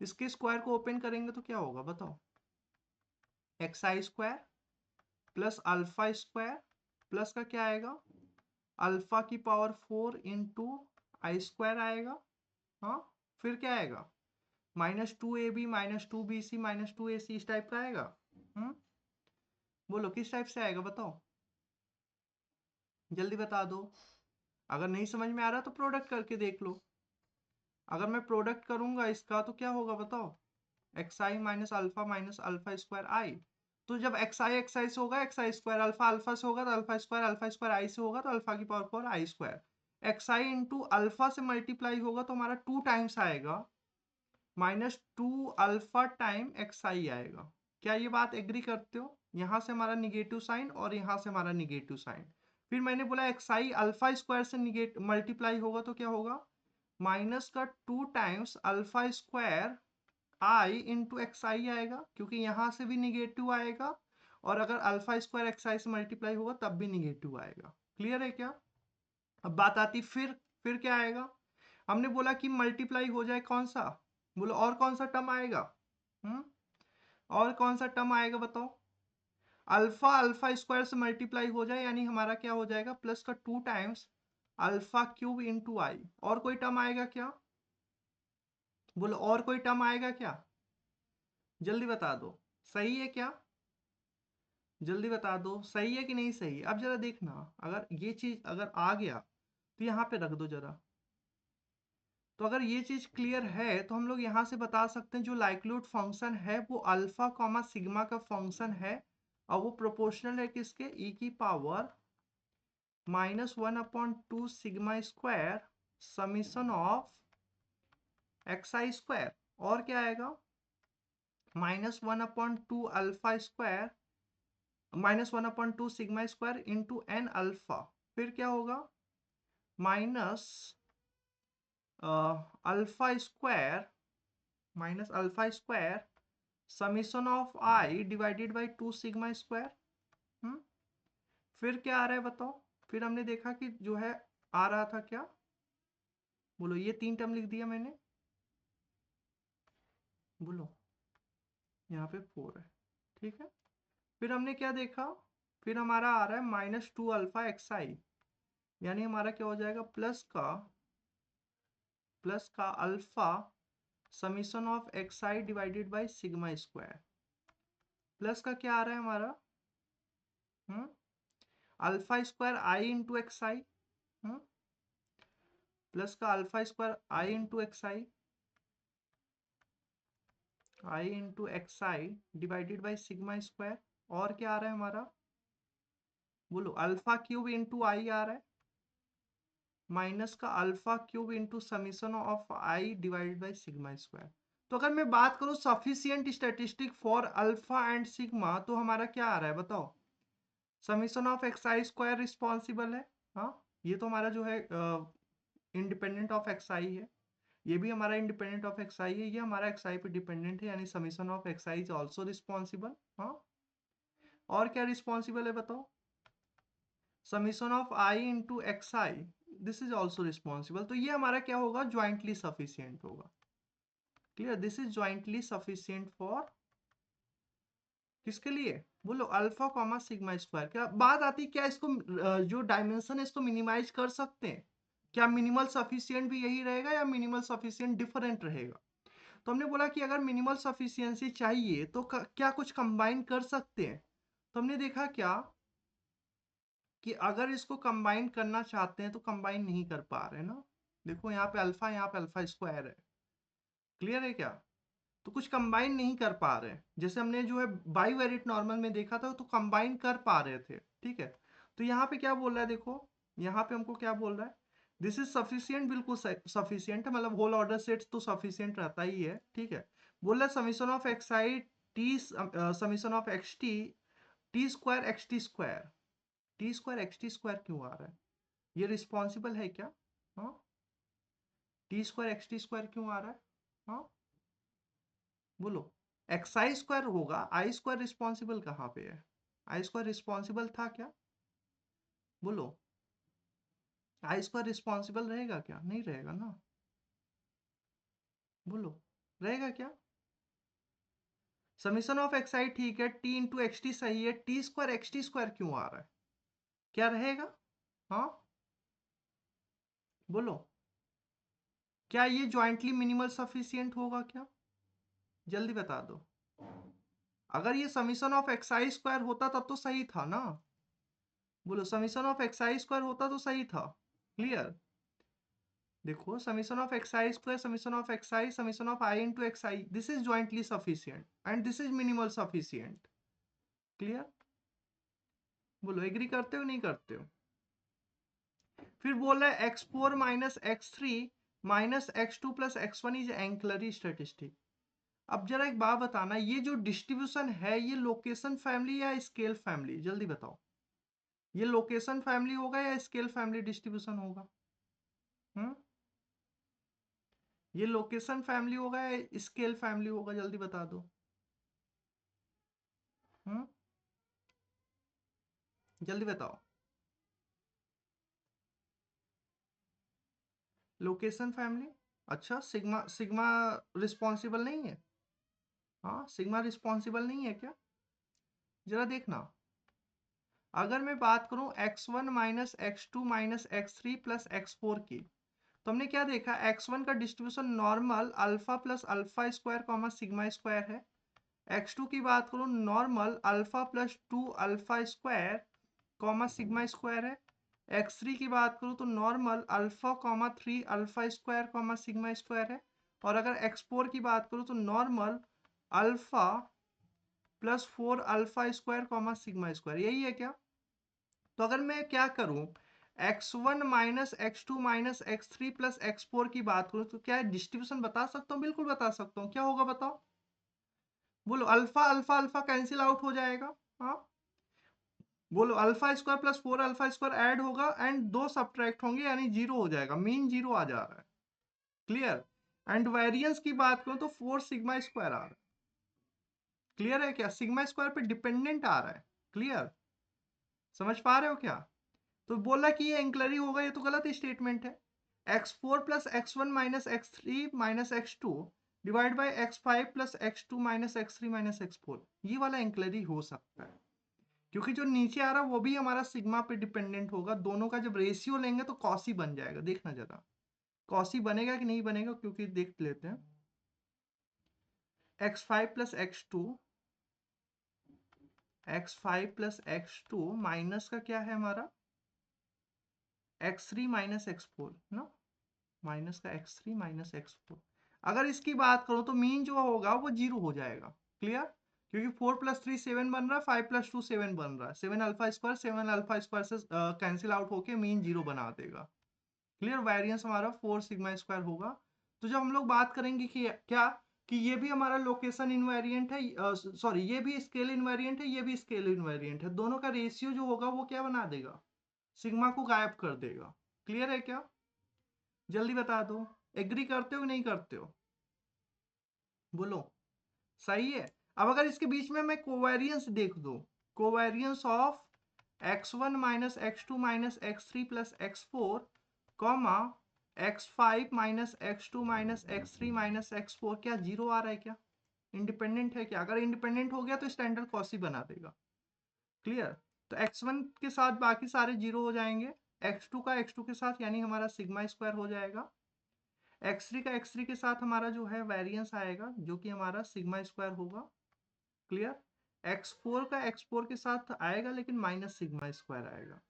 इसके स्क्वायर को ओपन करेंगे तो क्या होगा बताओ, x i square plus alpha square plus का क्या आएगा, अल्फा की पावर 4 इंटू आई स्क्वायर आएगा। हाँ, फिर क्या आएगा, -2ab -2bc -2ac इस टाइप का आएगा। बोलो किस टाइप से आएगा बताओ, जल्दी बता दो। अगर नहीं समझ में आ रहा तो प्रोडक्ट करके देख लो। अगर मैं प्रोडक्ट करूंगा इसका तो क्या होगा बताओ, x i minus alpha square आई। तो जब एक्स आई से होगा एक्स आई स्क्वायर, अल्फा से होगा तो अल्फा स्क्वायर आई से होगा तो अल्फा की पावर 4 आई स्क्वायर। एक्स आई इंटू अल्फा से मल्टीप्लाई होगा तो हमारा 2 टाइम्स आएगा, -2 अल्फा टाइम एक्स आई आएगा। क्या ये बात एग्री करते हो, यहाँ से हमारा निगेटिव साइन और यहाँ से हमारा निगेटिव साइन। फिर मैंने बोला एक्स आई अल्फा स्क्वायर से मल्टीप्लाई होगा तो क्या होगा, माइनस का 2 टाइम्स अल्फा स्क्वायर आई इंटू एक्स आई आएगा, क्योंकि यहाँ से भी निगेटिव आएगा और अगर अल्फा स्क्वायर एक्स आई से मल्टीप्लाई होगा तब भी निगेटिव आएगा। क्लियर है क्या। अब बात आती फिर क्या आएगा, हमने बोला कि मल्टीप्लाई हो जाए कौन सा, बोलो और कौन सा टर्म आएगा। और कौन सा टर्म आएगा बताओ, अल्फा स्क्वायर से मल्टीप्लाई हो जाए यानी हमारा क्या हो जाएगा, प्लस का 2 टाइम्स अल्फा क्यूब इंटू आई। और कोई टर्म आएगा क्या, बोलो और कोई टर्म आएगा क्या, जल्दी बता दो। सही है क्या, जल्दी बता दो सही है कि नहीं सही। अब जरा देखना, अगर ये चीज अगर आ गया तो यहाँ पे रख दो जरा। तो अगर ये चीज क्लियर है तो हम लोग यहाँ से बता सकते हैं जो लाइक्लीहुड फंक्शन है वो अल्फा कॉमा सिग्मा का फंक्शन है और वो प्रोपोर्शनल है किसके, ई की power -1/2 sigma square summation of x i square. और क्या आएगा, -1/2 alpha square -1/2 sigma square into n alpha. फिर क्या होगा, minus alpha square summation of i divided by 2 sigma square. फिर क्या आ रहा है बताओ, फिर हमने देखा कि जो है आ रहा था क्या, बोलो ये 3 टर्म लिख दिया मैंने, बोलो यहाँ पे 4 है, ठीक है। फिर हमने क्या देखा, फिर हमारा आ रहा है -2 अल्फा एक्स आई, यानी हमारा क्या हो जाएगा, प्लस का alpha summation of x I divided by sigma square. Plus का क्या आ रहा है हमारा, अल्फा स्क्वायर आई इंटू एक्स आई, प्लस का alpha square I into x I divided by sigma square. और क्या आ रहा है हमारा, बोलो अल्फा क्यूब इंटू आई आ रहा है, माइनस का alpha cube into summation of i divided by sigma square. तो अगर मैं बात करूं sufficient statistic for alpha and sigma तो हमारा क्या आ रहा है बताओ, summation of x i square responsible है। हाँ, ये तो हमारा जो है इंडिपेंडेंट ऑफ एक्स आई है, ये भी हमारा इंडिपेंडेंट ऑफ एक्स आई है, ये हमारा एक्स आई पे डिपेंडेंट है, यानी summation of x I is also responsible. हाँ, और क्या रिस्पॉन्सिबल है बताओ, summation of I into x I this is also responsible. तो ये हमारा क्या होगा, ज्वाइंटली सफिशियंट होगा। Clear, this is jointly sufficient for किसके लिए, बोलो अल्फा कॉमा सिग्मा स्क्वायर। क्या बात आती है, क्या इसको जो डायमेंशन है इसको मिनिमाइज कर सकते हैं, क्या मिनिमल सफिशियंट भी यही रहेगा या मिनिमल सफिशियंट डिफरेंट रहेगा। तो हमने बोला कि अगर मिनिमल सफिशियंसी चाहिए तो क्या कुछ कंबाइन कर सकते हैं। तो हमने देखा क्या कि अगर इसको कंबाइन करना चाहते हैं तो कंबाइन नहीं कर पा रहे ना। देखो यहाँ पे अल्फा स्क्वायर है, क्लियर है क्या। तो कुछ कंबाइन नहीं कर पा रहे हैं, जैसे हमने जो है बाईवेरिएट नॉर्मल में देखा था तो कंबाइन कर पा रहे थे, ठीक है। तो यहाँ पे क्या बोल रहा है देखो, यहाँ पे हमको क्या बोल रहा है, दिस इज सफिशियंट, बिल्कुल सफिशियंट है, मतलब होल ऑर्डर सेट तो सफिशियंट रहता ही है, ठीक है। बोल रहा है summation of x I T summation of x t square x t square क्यों आ रहा है, ये रिस्पॉन्सिबल है क्या। हाँ, T square x t square क्यों आ रहा है। हाँ, बोलो एक्स आई स्क्वायर होगा, आई स्क्वायर रिस्पॉन्सिबल कहाँ पे है, आई स्क्वायर रिस्पॉन्सिबल था क्या, बोलो आई स्क्वायर रिस्पॉन्सिबल रहेगा क्या, नहीं रहेगा ना, बोलो। रहेगा क्या? समीशन ऑफ एक्स आई ठीक है, टी इंटू एक्स टी सही है, T square x t square क्यों आ रहा है? क्या रहेगा? हाँ बोलो, क्या ये ज्वाइंटली मिनिमल सफिशियंट होगा क्या? जल्दी बता दो। अगर ये summation of x i square होता तब तो सही था ना? बोलो, summation of x i square होता तो सही था। क्लियर? देखो, summation of x i square, summation of x I, summation of I into x I, this is jointly sufficient and this is minimal sufficient. Clear? बोलो, agree करते हो नहीं करते हो? फिर बोल रहा है x four minus x three minus x to plus x one is ancillary statistic. अब जरा एक बात बताना, ये जो डिस्ट्रीब्यूशन है ये लोकेशन फैमिली या स्केल फैमिली? जल्दी बताओ, ये लोकेशन फैमिली होगा या स्केल फैमिली डिस्ट्रीब्यूशन होगा? हम्म, ये लोकेशन फैमिली होगा या स्केल फैमिली होगा? जल्दी बता दो। हम्म, जल्दी बताओ। Location family. अच्छा, सिग्मा सिग्मा रिस्पॉन्सिबल नहीं है? हाँ, सिग्मा रिस्पॉन्सिबल नहीं है क्या? जरा देखना, अगर मैं बात करूं x1 minus x two minus x three plus x four की, तो हमने क्या देखा, x1 का distribution normal alpha plus alpha square comma sigma square है। x2 की बात करूं normal alpha plus two alpha square comma sigma square है। x3 की बात करूं तो normal alpha comma three alpha square comma sigma square है। और अगर x4 की बात करूं तो normal alpha plus four alpha square comma sigma square, यही है क्या? तो अगर मैं क्या करूं, x1 minus x two minus x three plus x four की बात करूं तो क्या डिस्ट्रीब्यूशन बता सकता हूं? बिल्कुल बता सकता हूं। क्या होगा बताओ? बोलो, alpha alpha alpha cancel out हो जाएगा। हाँ, बोलो, alpha square plus four alpha square add होगा एंड दो सब्ट्रैक्ट होंगे यानी जीरो हो जाएगा, मीन जीरो आ जा रहा है। क्लियर? एंड वेरिएंस की बात करूं तो फोर सिग्मा स्क्वायर आ रहा है। क्लियर है क्या? सिग्मा स्क्वायर पे डिपेंडेंट आ रहा है। क्लियर? समझ पा रहे हो क्या? तो बोला कि ये एंक्लरी होगा, ये तो गलत स्टेटमेंट है। x4 plus x one minus x three minus x two divide by x five plus x two minus x three minus x four, ये वाला एंक्लरी हो सकता है, क्योंकि जो नीचे आ रहा है वो भी हमारा सिग्मा पे डिपेंडेंट होगा। दोनों का जब रेशियो लेंगे तो कॉसी बन जाएगा। देखना जरा, कॉसी बनेगा कि नहीं बनेगा, क्योंकि देख लेते हैं। X five plus x two, x five plus x two minus का क्या है हमारा x three minus x four ना, माइनस का x three minus x four. अगर इसकी बात करो तो मीन जो होगा वो जीरो हो जाएगा। क्लियर? क्योंकि फोर प्लस थ्री सेवन बन रहा है, फाइव प्लस टू सेवन बन रहा है, सेवन अल्फा स्क्वायर से कैंसिल आउट होके मीन जीरो बना देगा। क्लियर? वेरिएंस हमारा फोर सिग्मा स्क्वायर होगा। तो जब हम लोग बात करेंगे कि क्या, कि ये भी हमारा लोकेशन इनवेरिएंट है, सॉरी ये भी स्केल इनवेरिएंट है, ये भी स्केल इनवेरिएंट है, दोनों का रेशियो जो होगा वो क्या बना देगा, सिग्मा को गायब कर देगा। क्लियर है क्या? जल्दी बता दो, एग्री करते हो नहीं करते हो? बोलो, सही है। अब अगर इसके बीच में मैं कोवेरियंस देख दो, covariance of x1 minus x two minus x three plus x four comma x five minus x two minus x three minus x four, क्या जीरो आ रहा है क्या? इंडिपेंडेंट है क्या? अगर इंडिपेंडेंट हो गया तो स्टैंडर्ड कॉसी बना देगा। क्लियर? तो x1 के साथ बाकी सारे जीरो हो जाएंगे, x2 का x2 के साथ यानी हमारा सिग्मा स्क्वायर हो जाएगा, x3 का x3 के साथ हमारा जो है वेरिएंस आएगा जो कि हमारा सिग्मा स्क्वायर होगा। क्लियर? x4 का x4 के साथ आएगा लेकिन माइनस सिग्मा स्क्वायर आएगा।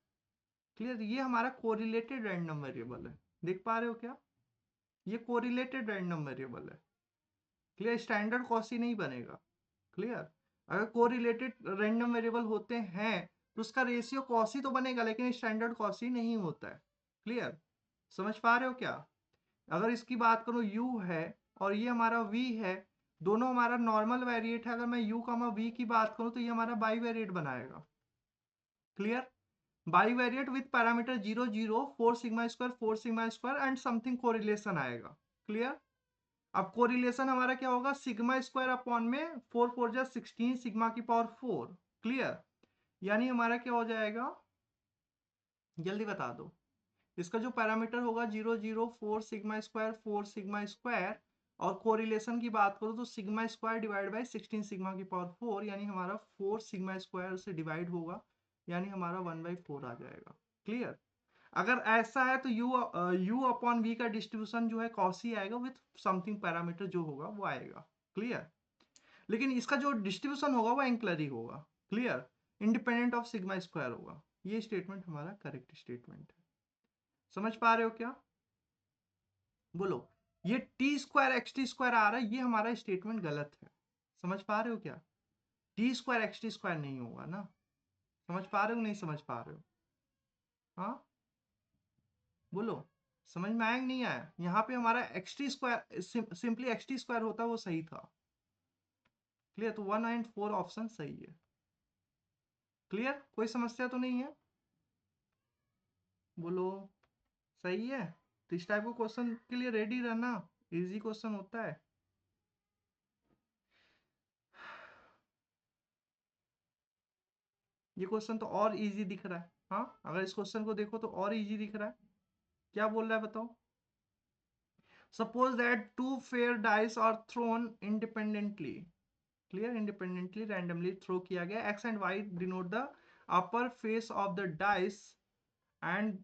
क्लियर? ये हमारा कोरिलेटेड रैंडम वेरिएबल है। देख पा रहे हो क्या? ये कोरिलेटेड रैंडम वेरिएबल है। क्लियर? स्टैंडर्ड कॉसी नहीं बनेगा। क्लियर? अगर कोरिलेटेड रैंडम वेरिएबल होते हैं तो उसका रेशियो कॉसी तो बनेगा लेकिन स्टैंडर्ड कॉसी नहीं होता है। क्लियर? समझ पा रहे हो क्या? अगर इसकी बात करूं u है और ये हमारा v है, दोनों हमारा नॉर्मल वेरिएट है, अगर मैं u कामा v की बात करूं तो ये हमारा बाई वेरिएट बनाएगा। Clear? By variate with parameter 0 0 4 sigma square and something correlation आएगा। क्लियर? अब कोरिलेशन हमारा क्या होगा, सिग्मा स्क्वायर अपॉन में फोर फोर जा 16 सिग्मा की पावर 4। क्लियर? यानी हमारा क्या हो जाएगा, जल्दी बता दो। इसका जो पैरामीटर होगा 0 0 4 सिग्मा स्क्वायर और कोरिलेशन की बात करो तो sigma square divide by 16 sigma की पावर 4, यानी हमारा 4 सिग्मा स्क्वायर से डिवाइड होगा, यानी हमारा 1/4 आ जाएगा। क्लियर? अगर ऐसा है तो u अपॉन v का डिस्ट्रीब्यूशन जो है कॉसी आएगा विथ समथिंग पैरामीटर जो होगा वो आएगा। क्लियर? लेकिन इसका जो डिस्ट्रीब्यूशन होगा वो एंक्लरी होगा। Clear? Independent of sigma square होगा। ये स्टेटमेंट हमारा करेक्ट स्टेटमेंट है। समझ पा रहे हो क्या? बोलो। ये t square x t square आ रहा है, ये हमारा स्टेटमेंट गलत है। समझ पा रहे हो क्या? T square x t square नहीं होगा ना। समझ पा रहे हो नहीं समझ पा रहे हो? हाँ बोलो। समझ में आया कि नहीं आया? यहाँ पे हमारा x t square simply x t square होता वो सही था। क्लियर? तो 1 एंड 4 ऑप्शन सही है। क्लियर? कोई समस्या तो नहीं है? बोलो। सही है? तो इस टाइप को क्वेश्चन के लिए रेडी रहना, इजी क्वेश्चन होता है। ये क्वेश्चन तो और इजी दिख रहा है। हाँ, अगर इस क्वेश्चन को देखो तो और इजी दिख रहा है। क्या बोल रहा है बताओ? Suppose that two fair dice are thrown independently. Clear? Independently randomly throw किया गया। X and y denote the upper face of the dice and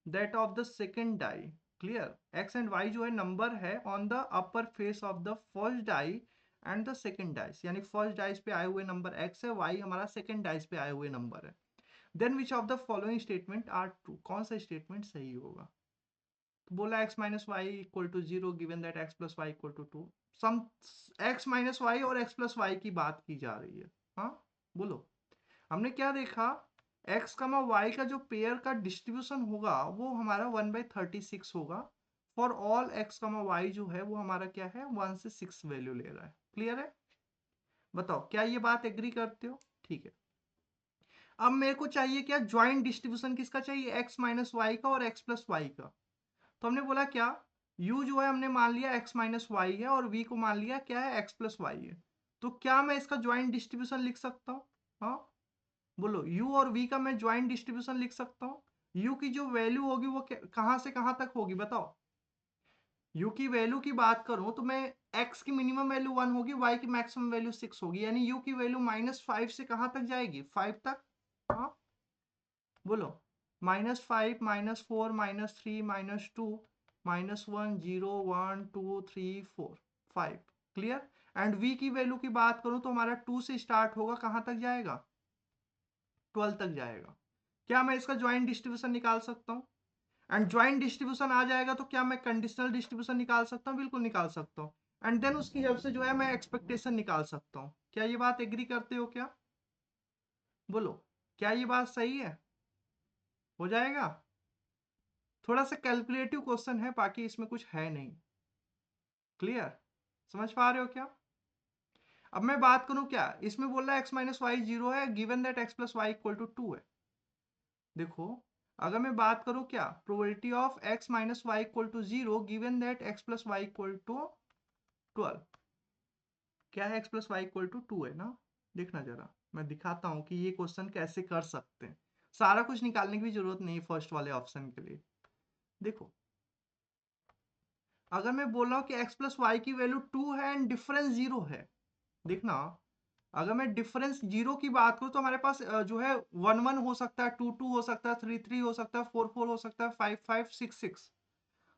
that of the second die. Clear? X and y जो है number है on the upper face of the first die and the second dice, यानी first dice पे आए हुए नंबर x है, y हमारा सेकेंड डाइस पे आए हुए नंबर है। Then which of the following statement are true? कौन सा स्टेटमेंट सही होगा? तो बोला x minus y equal to 0 given that x plus y equal to 2। Sum x minus y और x प्लस वाई की बात की जा रही है। हाँ बोलो। हमने क्या देखा? x कमा वाई का जो पेयर का डिस्ट्रीब्यूशन होगा वो हमारा 1/36 होगा। फॉर ऑल x कमा वाई जो है वो हमारा क्या है? 1 से 6 वैल्यू ले रहा है। क्लियर है? बताओ क्या ये बात एग्री करते हो? ठीक है। अब मेरे को चाहिए क्या? ज्वाइंट डिस्ट्रीब्यूशन किसका चाहिए? x माइनस वाई का और x प्लस वाई का। तो हमने बोला क्या? u जो है हमने मान लिया x माइनस वाई है और v को मान लिया क्या है? x प्लस वाई है। तो क्या मैं इसका ज्वाइंट डिस्ट्रीब्यूशन लिख सकता हूँ? हाँ बोलो। u और v का मैं ज्वाइंट डिस्ट्रीब्यूशन लिख सकता हूँ। u की जो वैल्यू होगी वो कहां से कहां तक होगी बताओ? u की वैल्यू की बात करूं तो मैं x की मिनिमम वैल्यू 1 होगी, y की मैक्सिमम वैल्यू 6 होगी, यानी u की वैल्यू -5 से कहां तक जाएगी? 5 तक। हाँ बोलो। -5 -4 -3 -2 -1 0 1 2 3 4 5। क्लियर? एंड v की वैल्यू की बात करूं तो हमारा 2 से स्टार्ट होगा, कहां तक जाएगा? 12 तक जाएगा। क्या मैं इसका ज्वाइंट डिस्ट्रीब्यूशन निकाल सकता हूं? एंड ज्वाइंट डिस्ट्रीब्यूशन आ जाएगा तो क्या मैं कंडीशनल डिस्ट्रीब्यूशन निकाल सकता हूं? बिल्कुल निकाल सकता हूं। एंड देन उसकी हेल्प से जो है मैं एक्सपेक्टेशन निकाल सकता हूं। क्या ये बात एग्री करते हो क्या? बोलो। क्या ये बात सही है? हो जाएगा? थोड़ा सा कैलकुलेटिव क्वेश्चन है, बाकी इसमें कुछ है नहीं। क्लियर? समझ पा रहे हो क्या? अब मैं बात करूं क्या इसमें बोल रहा है x माइनस वाई 0 है given that x plus y equal to 2 है। देखो, अगर मैं बात करूं क्या probability of x minus y equal to 0 given that x plus y equal to 12, क्या है? x plus y equal to 2 है ना। देखना जरा, मैं दिखाता हूं कि ये क्वेश्चन कैसे कर सकते हैं। सारा कुछ निकालने की भी जरूरत नहीं फर्स्ट वाले ऑप्शन के लिए। देखो, अगर मैं बोल रहा हूं कि x प्लस वाई की वैल्यू 2 है एंड डिफरेंस 0 है, देखना, अगर मैं डिफरेंस 0 की बात करूं तो हमारे पास जो है 1 1 हो सकता है, 2 2 हो सकता है, 3 3 हो सकता है, 4 4 हो सकता है, 5 5 6 6।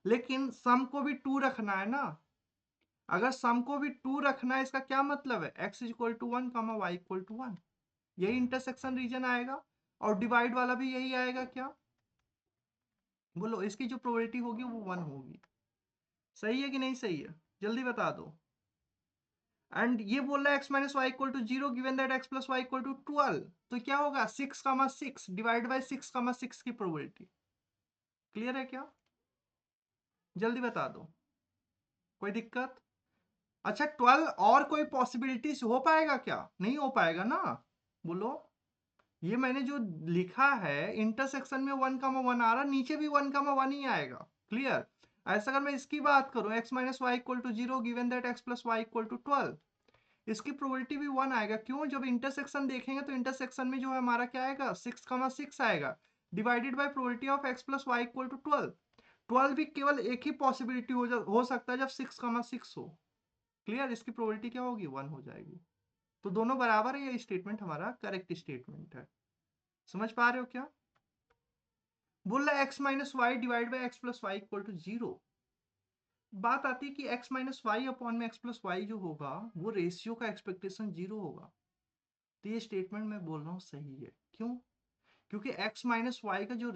लेकिन सम को भी 2 रखना है ना। अगर सम को भी 2 रखना है इसका क्या मतलब है? x इक्वल टू 1 कमा वाई इक्वल टू 1, यही इंटरसेक्शन रीजन आएगा। और डिवाइड वाला भी यही आएगा क्या? बोलो, इसकी जो प्रोबेबिलिटी होगी वो 1 होगी। सही है कि नहीं सही है? जल्दी बता दो। एंड ये बोल रहा है x minus y equal to 0 given that x plus y equal to 12। तो क्या होगा? 6 डिवाइड बाई 6 की प्रोबेबिलिटी। क्लियर है क्या? जल्दी बता दो। कोई दिक्कत? अच्छा, 12 और कोई पॉसिबिलिटीज हो पाएगा क्या? नहीं हो पाएगा ना। बोलो। ये मैंने जो लिखा है इंटरसेक्शन में 1 कमा 1 आ रहा, नीचे भी 1 कमा 1 ही आएगा। क्लियर? ऐसा अगर मैं इसकी बात करूं x minus y equal to 0 given that x plus y equal to 12, इसकी प्रोबेबिलिटी भी 1 आएगा। क्यों? जब इंटरसेक्शन देखेंगे तो इंटरसेक्शन में जो है हमारा क्या आएगा? 6 आएगा divided by probability of x plus y equal to 12। 12 भी केवल एक ही पॉसिबिलिटी हो सकता है जब 6,6 हो। क्लियर, इसकी प्रोबेबिलिटी क्या होगी 1 हो जाएगी। तो दोनों बराबर है, ये स्टेटमेंट हमारा करेक्ट स्टेटमेंट है। समझ पा रहे हो क्या? बोल रहा है x minus y divide by x plus y equal to 0। बात आती है कि x माइनस वाई अपॉन में x प्लस वाई जो होगा वो रेशियो का एक्सपेक्टेशन 0 होगा। तो ये स्टेटमेंट मैं बोल रहा हूँ सही है। क्यों? क्योंकि x माइनस वाई का जो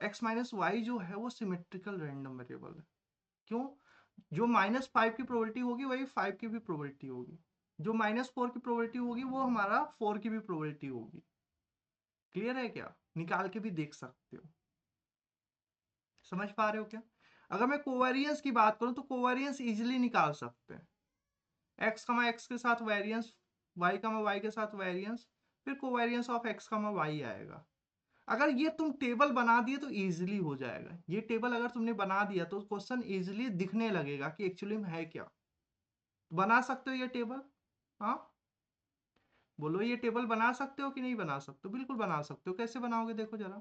x माइनस वाई जो है वो सिमेट्रिकल रैंडम वेरिएबल है। क्यों? जो -5 की प्रोबेबिलिटी होगी वही 5 की भी प्रोबेबिलिटी होगी, जो -4 की प्रोबेबिलिटी होगी वो हमारा 4 की भी प्रोबेबिलिटी होगी। क्लियर है क्या? निकाल के भी देख सकते हो। समझ पा रहे हो क्या? अगर मैं कोवेरियंस की बात करूं तो कोवेरियंस इजीली निकाल सकते हैं। x, x के साथ वेरियंस, y, y के साथ वेरियंस, फिर कोवेरियंस ऑफ x, y आएगा। अगर ये तुम टेबल बना दिए तो इजीली हो जाएगा। ये टेबल अगर तुमने बना दिया तो क्वेश्चन इजीली दिखने लगेगा कि एक्चुअली में है क्या। बना सकते हो ये टेबल? हाँ बोलो, ये टेबल बना सकते हो कि नहीं बना सकते हो? बिल्कुल बना सकते हो। कैसे बनाओगे देखो जरा।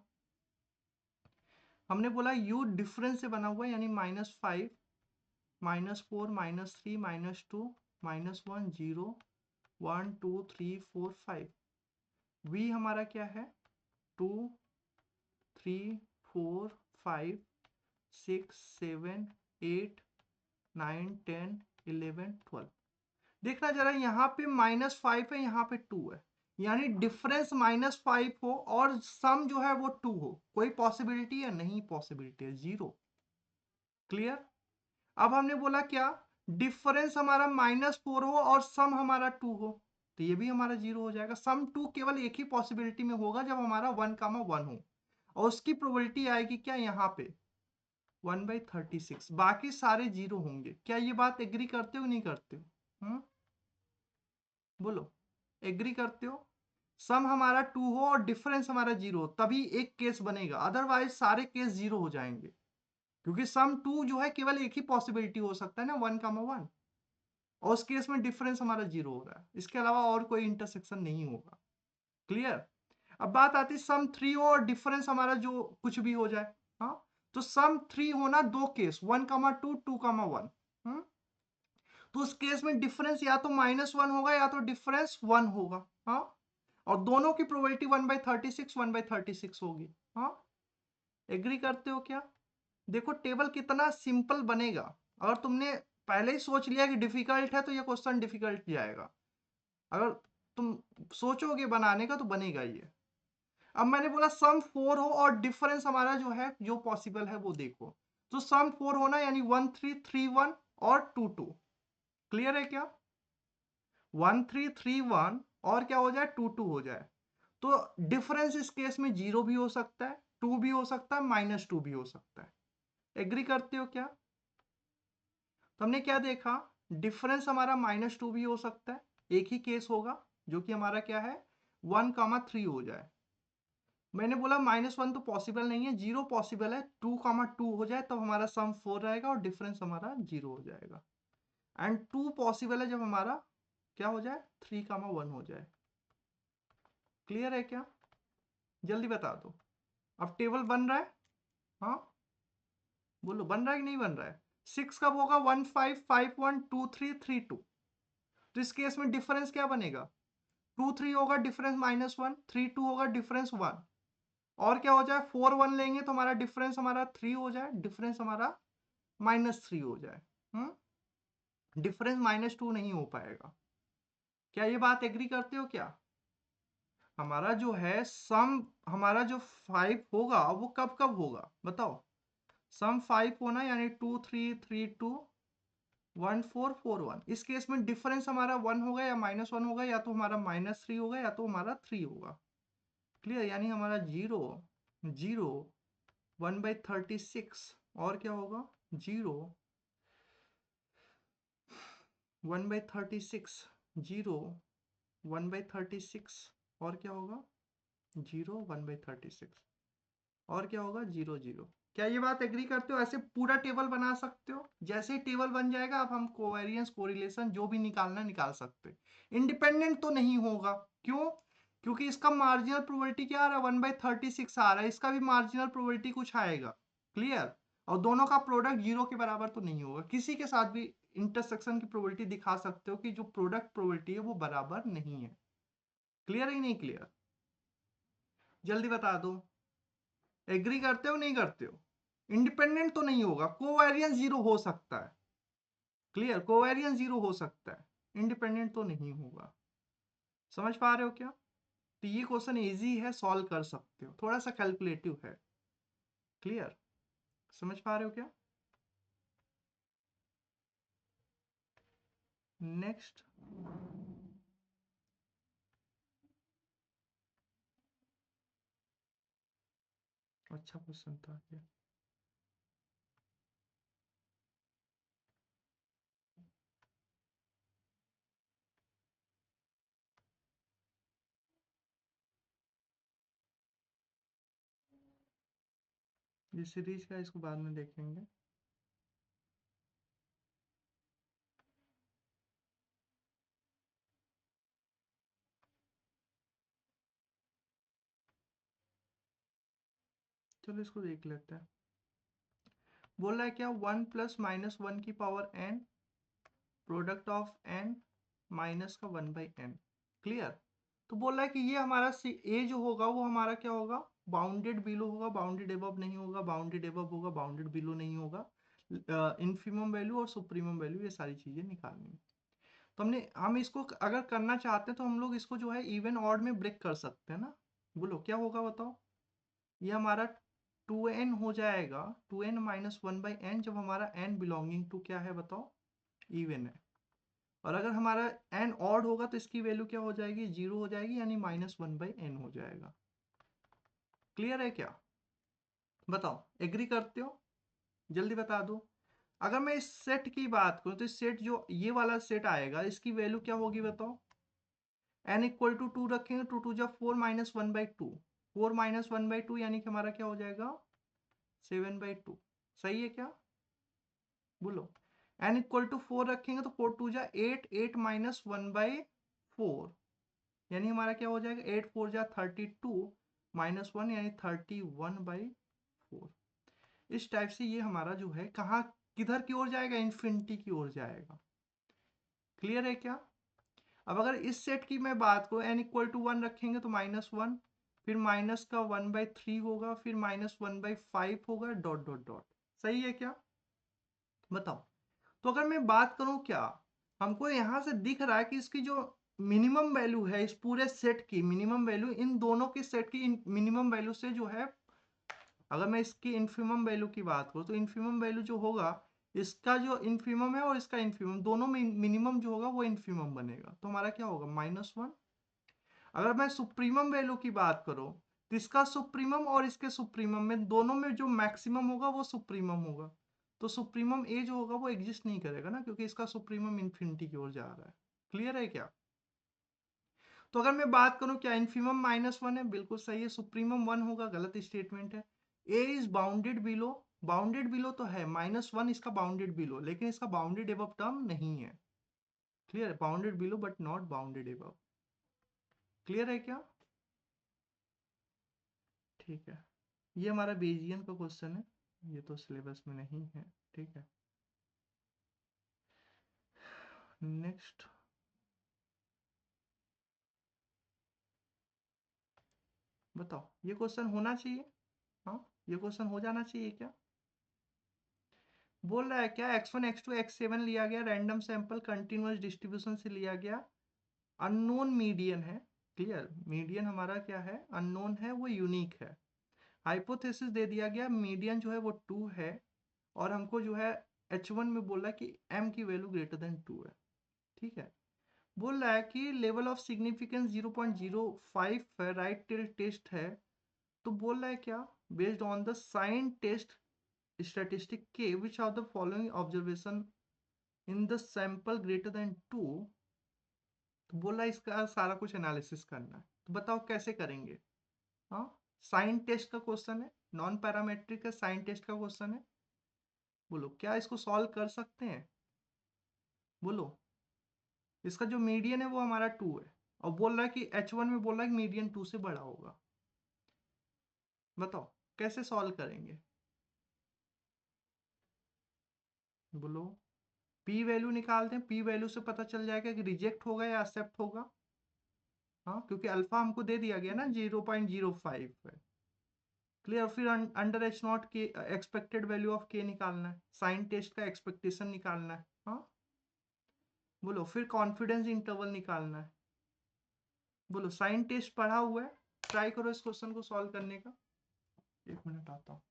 हमने बोला u डिफरेंस से बना हुआ है, यानी -5, -4, -3, -2, -1, 0, 1 2 3 4 5। v हमारा क्या है 2 3 4 5 6 7 8 9 10 11 12। देखना जरा, यहाँ पे -5 है, यहाँ पे 2 है, यानी डिफरेंस -5 हो और सम जो है वो 2 हो। कोई पॉसिबिलिटी है? नहीं पॉसिबिलिटी है, 0। क्लियर? अब हमने बोला क्या, डिफरेंस हमारा -4 हो और सम हमारा 2 हो, तो ये भी हमारा 0 हो जाएगा। सम 2 केवल एक ही पॉसिबिलिटी में होगा जब हमारा 1,1 हो, और उसकी प्रोबेबिलिटी आएगी क्या यहाँ पे 1/36। बाकी सारे 0 होंगे। क्या ये बात एग्री करते हो नहीं करते हो? बोलो, एग्री करते हो? सम हमारा 2 हो और डिफरेंस हमारा 0 हो, तभी एक केस बनेगा, अदरवाइज सारे केस 0 हो जाएंगे। क्योंकि सम 2 जो है केवल एक ही पॉसिबिलिटी हो सकता है ना, 1,1, और उस केस में डिफरेंस हमारा 0 हो रहा है, इसके अलावा और कोई इंटरसेक्शन नहीं होगा। क्लियर? अब बात आती है सम 3 हो और डिफरेंस हमारा जो कुछ भी हो जाए। हाँ, तो सम 3 होना दो केस, 1,2, 2,1। तो उस केस में डिफरेंस या तो -1 होगा या तो डिफरेंस 1 होगा। हाँ, और दोनों की प्रोबेबिलिटी 1/36 1/36 होगी। हाँ, एग्री करते हो क्या? देखो टेबल कितना सिंपल बनेगा। अगर तुमने पहले ही सोच लिया कि डिफिकल्ट है तो ये क्वेश्चन डिफिकल्ट जाएगा। अगर तुम सोचोगे बनाने का तो बनेगा ये। अब मैंने बोला सम 4 हो और डिफरेंस हमारा जो है जो पॉसिबल है वो देखो। तो सम 4 होना यानी 1 3 3 1 और 2 2। क्लियर है क्या? 1 3 3 1 और क्या हो जाए 2 2 हो जाए। तो डिफरेंस इस केस में 0 भी हो सकता है, 2 भी हो सकता है, -2 भी हो सकता है। एग्री करते हो क्या? तो हमने क्या देखा, डिफरेंस हमारा -2 भी हो सकता है, एक ही केस होगा जो कि हमारा क्या है 1,3 हो जाए। मैंने बोला -1 तो पॉसिबल नहीं है, 0 पॉसिबल है, 2,2 हो जाए तब हमारा सम 4 रहेगा और डिफरेंस हमारा 0 हो जाएगा। एंड 2 पॉसिबल है जब हमारा क्या हो जाए 3,1 हो जाए। क्लियर है क्या? जल्दी बता दो। अब टेबल बन रहा है? हाँ बोलो, बन रहा है कि नहीं बन रहा है? 6 कब होगा 1 5 5 1 2 3 3 2। तो इस केस में डिफरेंस क्या बनेगा 2 3 होगा, डिफरेंस -1, 3 2 होगा, डिफरेंस 1, और क्या हो जाए 4 1 लेंगे तो हमारा डिफरेंस हमारा 3 हो जाए, डिफरेंस हमारा -3 हो जाए। डिफरेंस -2 नहीं हो पाएगा। क्या ये बात एग्री करते हो क्या? हमारा जो है सम, हमारा जो 5 होगा वो कब कब होगा बताओ। सम 5 होना यानी 2 3 3 2 1 4 4 1। इस केस में डिफरेंस हमारा 1 होगा या -1 होगा, या तो हमारा -3 होगा या तो हमारा 3 होगा। क्लियर? यानी हमारा 0 0 1/36 और क्या होगा 0 1/36 0 1/36 और क्या होगा 0 1/36 और क्या होगा 0 0। क्या ये बात एग्री करते हो? ऐसे पूरा टेबल बना सकते हो। जैसे ही टेबल बन जाएगा अब हम कोवेरियंस कोरिलेशन जो भी निकालना निकाल सकते हैं। इंडिपेंडेंट तो नहीं होगा, क्यों? क्योंकि इसका मार्जिनल प्रोबेबिलिटी क्या आ रहा है 1/36 आ रहा है, इसका भी मार्जिनल प्रोबेबिलिटी कुछ आएगा। क्लियर? और दोनों का प्रोडक्ट 0 के बराबर तो नहीं होगा। किसी के साथ भी इंटरसेक्शन की प्रोबेबिलिटी दिखा सकते हो कि जो प्रोडक्ट प्रोबेबिलिटी है वो बराबर नहीं है। क्लियर है नहीं क्लियर? जल्दी बता दो। एग्री करते हो नहीं करते हो? इंडिपेंडेंट तो नहीं होगा, कोवेरिएंस 0 हो सकता है। क्लियर, कोवेरिएंस 0 हो सकता है, इंडिपेंडेंट तो नहीं होगा। समझ पा रहे हो क्या? तो ये क्वेश्चन इजी है, सॉल्व कर सकते हो, थोड़ा सा कैलकुलेटिव है। क्लियर, समझ पा रहे हो क्या? नेक्स्ट, अच्छा क्वेश्चन था ये। ये सीरीज का, इसको बाद में देखेंगे। चलो इसको देख लेते हैं। बोल रहा है क्या, 1 प्लस माइनस 1 की power n, product of n minus का 1/n। क्लियर। तो बोल रहा है कि ये हमारा a जो होगा वो हमारा क्या होगा, बाउंडेड बिलो होगा, बाउंडेड एबव नहीं होगा, बाउंडेड एबव होगा, बाउंडेड बिलो नहीं होगा, इन्फीमम वैल्यू और सुप्रीमम वैल्यू, ये सारी चीजें निकालनी है। तो हम इसको अगर करना चाहते हैं तो हम लोग इसको जो है इवन ऑड में ब्रेक कर सकते हैं ना। बोलो क्या होगा बताओ। ये हमारा 2n हो जाएगा, 2n माइनस 1/n, जब हमारा n बिलोंगिंग टू क्या है बताओ, इवन है। और अगर हमारा n ऑड होगा तो इसकी वैल्यू क्या हो जाएगी, 0 हो जाएगी, यानी -1/n हो जाएगा। क्लियर है क्या? बताओ, एग्री करते हो? जल्दी बता दो। अगर मैं इस सेट की बात करूं तो इस सेट, जो ये वाला सेट आएगा, इसकी वैल्यू क्या होगी बताओ। n इक्वल टू 2 रखेंगे, 2 2 जा 4 माइनस 1/2, 4 माइनस 1/2 यानी कि हमारा क्या हो जाएगा, 7/2। सही है क्या? बोलो। n इक्वल टू 4 रखेंगे तो 4 2 जा 8, 8 माइनस 1/4, यानी हमारा क्या हो जाएगा, 8 4 जा 32 माइनस 1, यानी 31/4। इस टाइप से ये हमारा जो है कहाँ, किधर की ओर जाएगा, इन्फिनिटी की ओर जाएगा। क्लियर है क्या? अब अगर इस सेट की मैं बात करूँ, n इक्वल टू 1 रखेंगे तो -1, फिर माइनस का 1/3 होगा, फिर -1/5 होगा, डॉट डॉट डॉट। सही है क्या? बताओ। तो अगर मैं बात करूं क्या, हमको यहां से दिख रहा है कि इसकी जो मिनिमम वैल्यू है, इस पूरे सेट की मिनिमम वैल्यू, इन दोनों के सेट की मिनिमम वैल्यू से जो है, अगर मैं इसकी इन्फीमम वैल्यू की बात करूं तो इन्फीमम वैल्यू जो होगा, इसका जो इन्फीमम है और इसका इन्फीमम, दोनों में मिनिमम जो होगा वो इन्फीमम बनेगा, तो हमारा क्या होगा, -1। अगर मैं सुप्रीमम वैल्यू की बात करूं तो इसका सुप्रीमम और इसके सुप्रीमम में, दोनों में जो मैक्सिमम होगा वो सुप्रीमम होगा। तो सुप्रीमम ए जो होगा वो एग्जिस्ट नहीं करेगा ना, क्योंकि इसका सुप्रीमम इन्फिनिटी की ओर जा रहा है। क्लियर है क्या? तो अगर मैं बात करूं क्या, इन्फीमम -1 है, बिल्कुल सही है, सुप्रीमम 1 होगा, गलत स्टेटमेंट है। A is bounded below, bounded below तो है, -1 इसका बाउंडेड बिलो, लेकिन इसका बाउंडेड एबव टर्म नहीं है। Clear, bounded below but not bounded above. Clear है क्या? ठीक है, ये हमारा बेजियन का क्वेश्चन है, ये तो सिलेबस में नहीं है। ठीक है, नेक्स्ट। बताओ, ये क्वेश्चन होना चाहिए, हाँ, ये क्वेश्चन हो जाना चाहिए क्या? बोल रहा है क्या, x1 x2 x7 लिया गया, रैंडम सैंपल कंटिन्यूअस डिस्ट्रीब्यूशन से लिया गया, अननोन मीडियन है। क्लियर, मीडियन हमारा क्या है, अननोन है, वो यूनिक है। हाइपोथेसिस दे दिया गया, मीडियन जो है वो 2 है, और हमको जो है h1 में बोल रहा है कि m की वैल्यू ग्रेटर देन 2 है। ठीक है, बोल रहा है कि लेवल ऑफ सिग्निफिकेंस 0.05 है, राइट टिल टेस्ट है। तो बोल रहा है क्या, based on the sign test statistic के, which of the following observation in the sample greater than 2। तो बोल रहा है इसका सारा कुछ एनालिसिस करना है, तो बताओ कैसे करेंगे। हाँ, साइन टेस्ट का क्वेश्चन है, नॉन पैरामेट्रिक का साइन टेस्ट का क्वेश्चन है। बोलो क्या इसको सॉल्व कर सकते हैं? बोलो। इसका जो मीडियन है वो हमारा 2 है, और बोल रहा है कि h1 में बोल रहा है कि मीडियन 2 से बड़ा होगा। बताओ कैसे सॉल्व करेंगे। बोलो पी वैल्यू निकालते हैं, पी वैल्यू से पता चल जाएगा कि रिजेक्ट होगा या एक्सेप्ट होगा। हाँ, क्योंकि अल्फा हमको दे दिया गया ना 0.05 है। क्लियर। फिर अंडर एच नॉट के एक्सपेक्टेड वैल्यू ऑफ के निकालना है, साइन टेस्ट का एक्सपेक्टेशन निकालना है। हाँ बोलो, फिर कॉन्फिडेंस इंटरवल निकालना है। बोलो साइन टेस्ट पढ़ा हुआ है, ट्राई करो इस क्वेश्चन को सॉल्व करने का। 1 मिनट आता हूँ।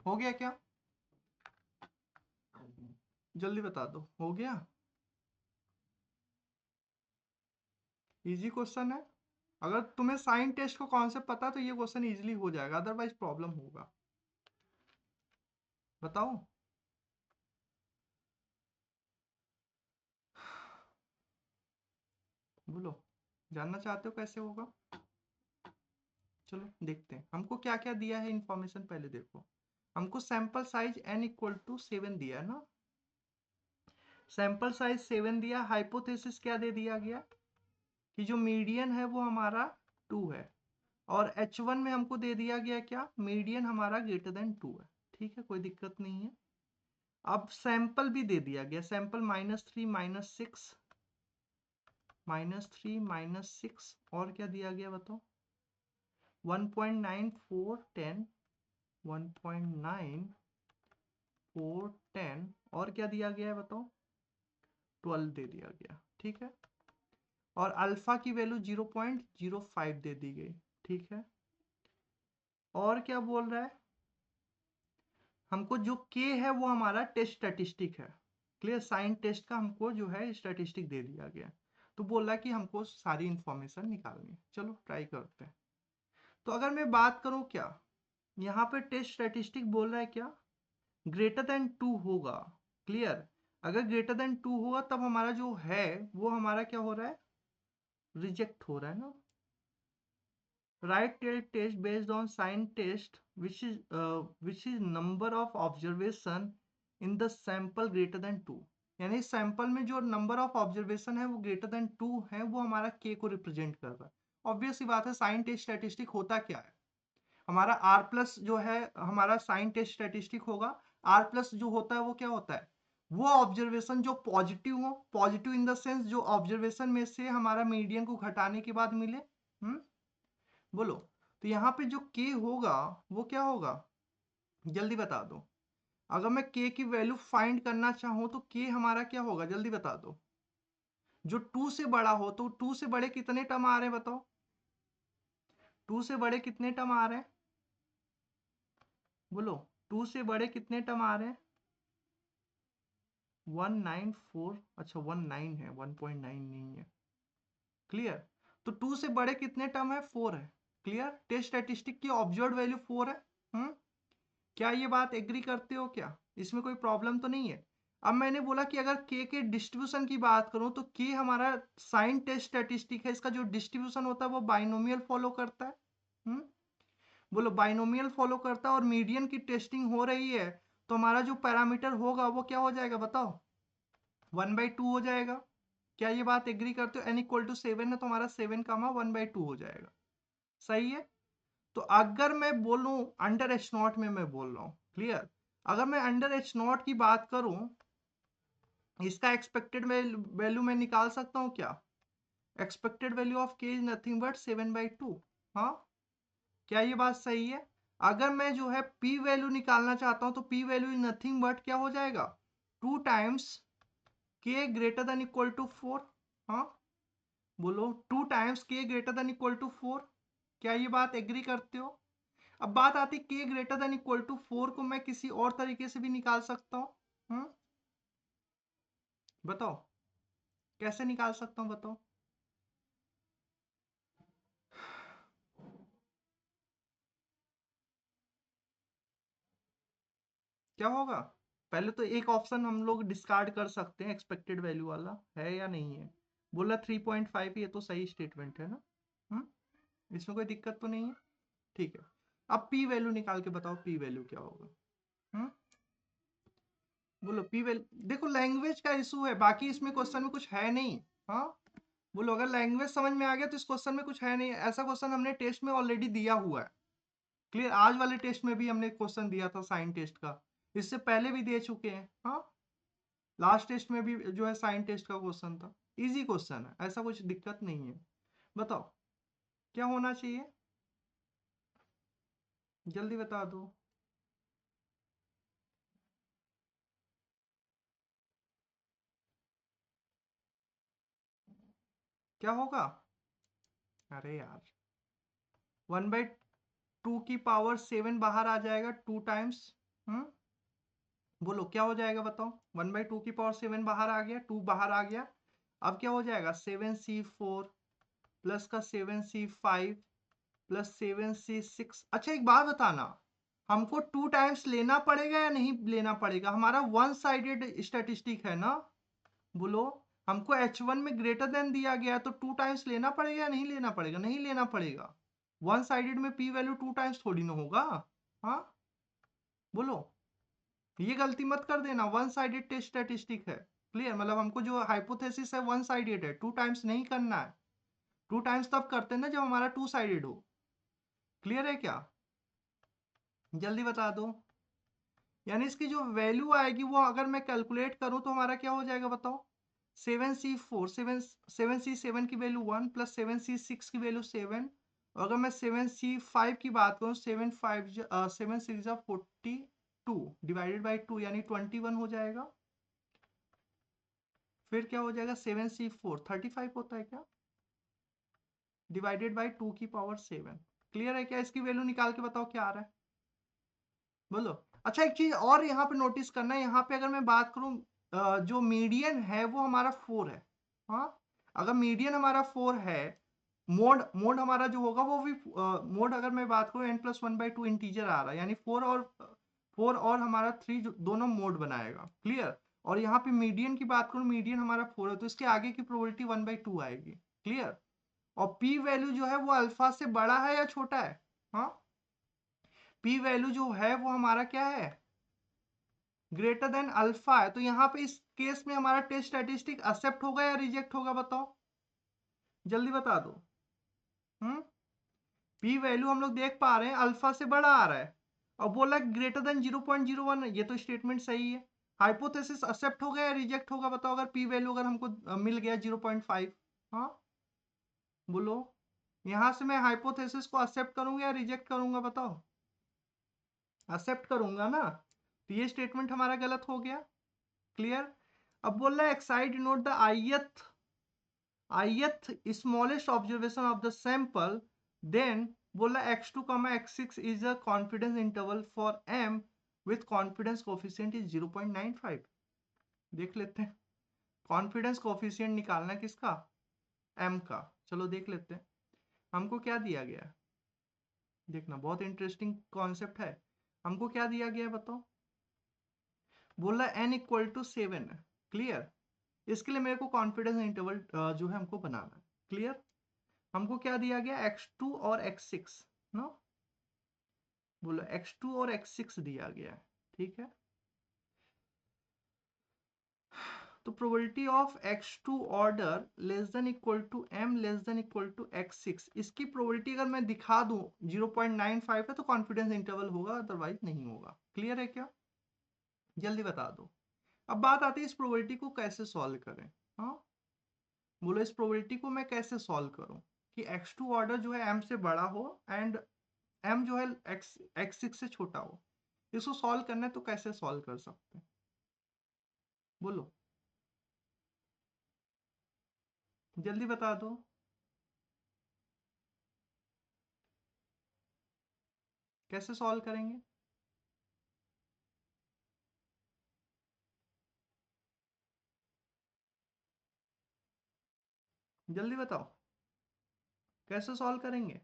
हो गया क्या? जल्दी बता दो, हो गया? इजी क्वेश्चन है। अगर तुम्हें साइन टेस्ट का कॉन्सेप्ट पता है तो ये क्वेश्चन इजीली हो जाएगा, अदरवाइज प्रॉब्लम होगा। बताओ। बोलो, जानना चाहते हो कैसे होगा? चलो देखते हैं। हमको क्या क्या दिया है इंफॉर्मेशन, पहले देखो। हमको सैंपल साइज n=7 दिया है ना। सैंपल साइज 7 दिया। हाइपोथेसिस क्या दे दिया गया कि जो मीडियन है वो हमारा 2 है। और H1 में हमको दे दिया गया क्या, मीडियन हमारा >2 है। ठीक है, कोई दिक्कत नहीं है। अब सैंपल भी दे दिया गया, सैंपल -3 -6 -3 -6 और क्या दिया गया बताओ। 1.9 4 10 1.9 4 10 और क्या दिया गया है बताओ, 12 दे दिया गया। ठीक है, और अल्फा की वैल्यू 0.05 दे दी गई। ठीक है, और क्या बोल रहा है हमको, जो के है वो हमारा टेस्ट स्टैटिस्टिक है। क्लियर, साइन टेस्ट का हमको जो है स्टैटिस्टिक दे दिया गया। तो बोल रहा है कि हमको सारी इंफॉर्मेशन निकालनी है। चलो ट्राई करते हैं। तो अगर मैं बात करूं क्या, यहाँ पे टेस्ट स्टैटिस्टिक बोल रहा है क्या, >2 होगा। क्लियर, अगर >2 होगा तब हमारा जो है वो हमारा क्या हो रहा है, रिजेक्ट हो रहा है ना। Write a test based on sign test which is number of observation in the sample >2। यानी सैंपल में जो नंबर ऑफ ऑब्जर्वेशन है वो >2 है, वो हमारा के को रिप्रेजेंट कर रहा है। ऑब्वियस सी बात है, साइन टेस्ट स्टैटिस्टिक होता क्या है, हमारा आर प्लस जो है हमारा साइन टेस्ट स्टैटिस्टिक होगा। आर प्लस जो होता है वो क्या होता है, वो ऑब्जर्वेशन जो पॉजिटिव हो, पॉजिटिव इन द सेंस जो ऑब्जर्वेशन में से हमारा मीडियन को घटाने के बाद मिले। बोलो, तो यहाँ पे जो के होगा वो क्या होगा, जल्दी बता दो। अगर मैं के की वैल्यू फाइंड करना चाहूं तो के हमारा क्या होगा, जल्दी बता दो। जो 2 से बड़ा हो, तो 2 से बड़े कितने टर्म आ रहे हैं बताओ, 2 से बड़े कितने टर्म आ रहे हैं, बोलो 2 से बड़े कितने टर्म आ रहे हैं, 194। अच्छा 19 है, 1.9 नहीं है। क्लियर, तो 2 से बड़े कितने टर्म है, 4 है। क्लियर, टेस्ट स्टैटिस्टिक की ऑब्जर्व्ड वैल्यू 4 है। क्या ये बात एग्री करते हो क्या, इसमें कोई प्रॉब्लम तो नहीं है? अब मैंने बोला कि अगर के डिस्ट्रीब्यूशन की बात करूं तो के हमारा साइन टेस्ट स्टैटिस्टिक है, इसका जो डिस्ट्रीब्यूशन होता है वो बाइनोमियल फॉलो करता है। बोलो बाइनोमियल फॉलो करता है, और मीडियन की टेस्टिंग हो रही है तो हमारा जो पैरामीटर होगा वो क्या हो जाएगा बताओ, 1/2 हो जाएगा। क्या ये बात एग्री करते हो, n=7 है तो हमारा 7 का 1/2 हो जाएगा। सही है। तो अगर मैं बोलूं अंडर एच नॉट में, मैं बोल रहा हूं, क्लियर, अगर मैं अंडर एच नॉट की बात करूं, इसका एक्सपेक्टेड वैल्यू मैं निकाल सकता हूं क्या, एक्सपेक्टेड वैल्यू ऑफ के इज नथिंग बट 7/2। हाँ, क्या ये बात सही है? अगर मैं जो है पी वैल्यू निकालना चाहता हूं तो P value is nothing but क्या हो जाएगा, 2 टाइम्स के >4। हाँ बोलो, 2 टाइम्स के >4। क्या ये बात एग्री करते हो? अब बात आती के >4 को मैं किसी और तरीके से भी निकाल सकता हूं। बताओ कैसे निकाल सकता हूं, बताओ। क्या होगा, पहले तो एक ऑप्शन हम लोग डिस्कार्ड कर सकते हैं, एक्सपेक्टेड वैल्यू वाला है या नहीं है। बोला 3.5, ये तो सही स्टेटमेंट है ना। इसमें कोई दिक्कत तो नहीं है? ठीक है, अब पी वैल्यू निकाल के बताओ, पी वैल्यू क्या होगा? हम्म, बोलो पी वैल्यू। देखो लैंग्वेज का इशू है, बाकी इसमें क्वेश्चन में कुछ है नहीं। हाँ, बोलो अगर लैंग्वेज समझ में आ गया तो इस क्वेश्चन में कुछ है नहीं। ऐसा क्वेश्चन हमने टेस्ट में ऑलरेडी दिया हुआ है। क्लियर, आज वाले टेस्ट में भी हमने क्वेश्चन दिया था साइन टेस्ट का, इससे पहले भी दे चुके हैं। हाँ, लास्ट टेस्ट में भी जो है साइन टेस्ट का क्वेश्चन था। इजी क्वेश्चन है, ऐसा कुछ दिक्कत नहीं है। बताओ क्या होना चाहिए, जल्दी बता दो। क्या होगा? अरे यार, 1/2 की पावर 7 बाहर आ जाएगा 2 टाइम्स। हम्म, बोलो क्या हो जाएगा बताओ। 1/2 की पावर 7 बाहर आ गया, 2 बाहर आ गया। अब क्या हो जाएगा, 7c4 प्लस का 7c5 प्लस 7c6। अच्छा एक बात बताना, हमको 2 टाइम्स लेना पड़ेगा या नहीं लेना पड़ेगा? हमारा वन साइडेड स्टैटिस्टिक है ना। बोलो, हमको H1 में ग्रेटर देन दिया गया है, तो 2 टाइम्स लेना पड़ेगा या नहीं लेना पड़ेगा? नहीं लेना पड़ेगा। वन साइडेड में पी वैल्यू 2 टाइम्स थोड़ी ना होगा। हाँ, बोलो, ये गलती मत कर देना। वन साइडेड टेस्ट स्टैटिस्टिक है। क्लियर, मतलब हमको जो हाइपोथेसिस है वन साइडेड है, 2 टाइम्स नहीं करना है। 2 टाइम्स तब करते हैं ना जब हमारा 2 साइडेड हो। क्लियर है क्या? जल्दी बता दो। यानी इसकी जो वैल्यू आएगी वो अगर मैं कैलकुलेट करूं तो हमारा क्या हो जाएगा बताओ। 7c4, 7c7 की वैल्यू 1 प्लस 7c6 की वैल्यू 7। और अगर मैं 7c5 की बात करूं, 7 6 42 डिवाइडेड बाई 2 यानी 21 हो जाएगा। फिर क्या हो जाएगा, 7c4 35 होता है क्या, डिवाइडेड बाई 2 की पावर 7। क्लियर है क्या? इसकी वैल्यू निकाल के बताओ क्या आ रहा है, बोलो। अच्छा एक चीज और यहाँ पे नोटिस करना है, यहाँ पे अगर मैं बात करूं जो मीडियन है वो हमारा 4 है। हाँ, अगर मीडियन हमारा 4 है, मोड मोड हमारा जो होगा वो भी मोड अगर मैं बात करूं n+1/2 इंटीजर आ रहा है, यानी 4 और हमारा 3 दोनों मोड बनाएगा। क्लियर, और यहाँ पे मीडियन की बात करूं, मीडियन हमारा 4 है, तो इसके आगे की प्रोबेबिलिटी 1/2 आएगी। क्लियर, और पी वैल्यू जो है वो अल्फा से बड़ा है या छोटा है? हाँ, पी वैल्यू जो है वो हमारा क्या है, ग्रेटर देन अल्फा है। तो यहाँ पे इस केस में हमारा टेस्ट स्टैटिस्टिक एक्सेप्ट होगा या रिजेक्ट होगा बताओ, जल्दी बता दो। हम्म, पी वैल्यू हम लोग देख पा रहे हैं अल्फा से बड़ा आ रहा है और बोला ग्रेटर देन 0.01, ये तो स्टेटमेंट सही है। हाइपोथेसिस एक्सेप्ट होगा या रिजेक्ट होगा बताओ, अगर पी वैल्यू अगर हमको मिल गया 0.5। हाँ, बोलो, यहां से मैं हाइपोथेसिस को एक्सेप्ट करूंगा या रिजेक्ट करूंगा बताओ? एक्सेप्ट करूंगा ना, तो ये स्टेटमेंट हमारा गलत हो गया। क्लियर, अब बोल रहा है Exide denote the ith smallest observation of the sample, then बोला x2, x6 is a confidence interval for m with confidence coefficient is 0.95। देख लेते हैं, कॉन्फिडेंस कोफिशिएंट निकालना है किसका, m का। चलो देख लेते हैं हमको क्या दिया गया है। देखना बहुत इंटरेस्टिंग कॉन्सेप्ट है। हमको क्या दिया गया है बताओ, बोला n = 7 है। क्लियर, इसके लिए मेरे को कॉन्फिडेंस इंटरवल जो है हमको बनाना है। क्लियर, हमको क्या दिया गया, x2 और x6 नो, बोलो x2 और x6 दिया गया है। ठीक है, तो probability of x2 order less than equal to m less than equal to x6, इसकी प्रोबेबिलिटी अगर मैं दिखा दूं 0.95 है तो कॉन्फिडेंस इंटरवल होगा, अदरवाइज नहीं होगा। क्लियर है क्या, जल्दी बता दो। अब बात आती है इस प्रोबेबिलिटी को कैसे सॉल्व करें। हाँ, बोलो इस प्रोबेबिलिटी को मैं कैसे सॉल्व करूं कि x2 ऑर्डर जो है m से बड़ा हो एंड m जो है x6 से छोटा हो। इसको सॉल्व करना है तो कैसे सॉल्व कर सकते हैं, बोलो जल्दी बता दो। कैसे सॉल्व करेंगे, जल्दी बताओ कैसे सॉल्व करेंगे।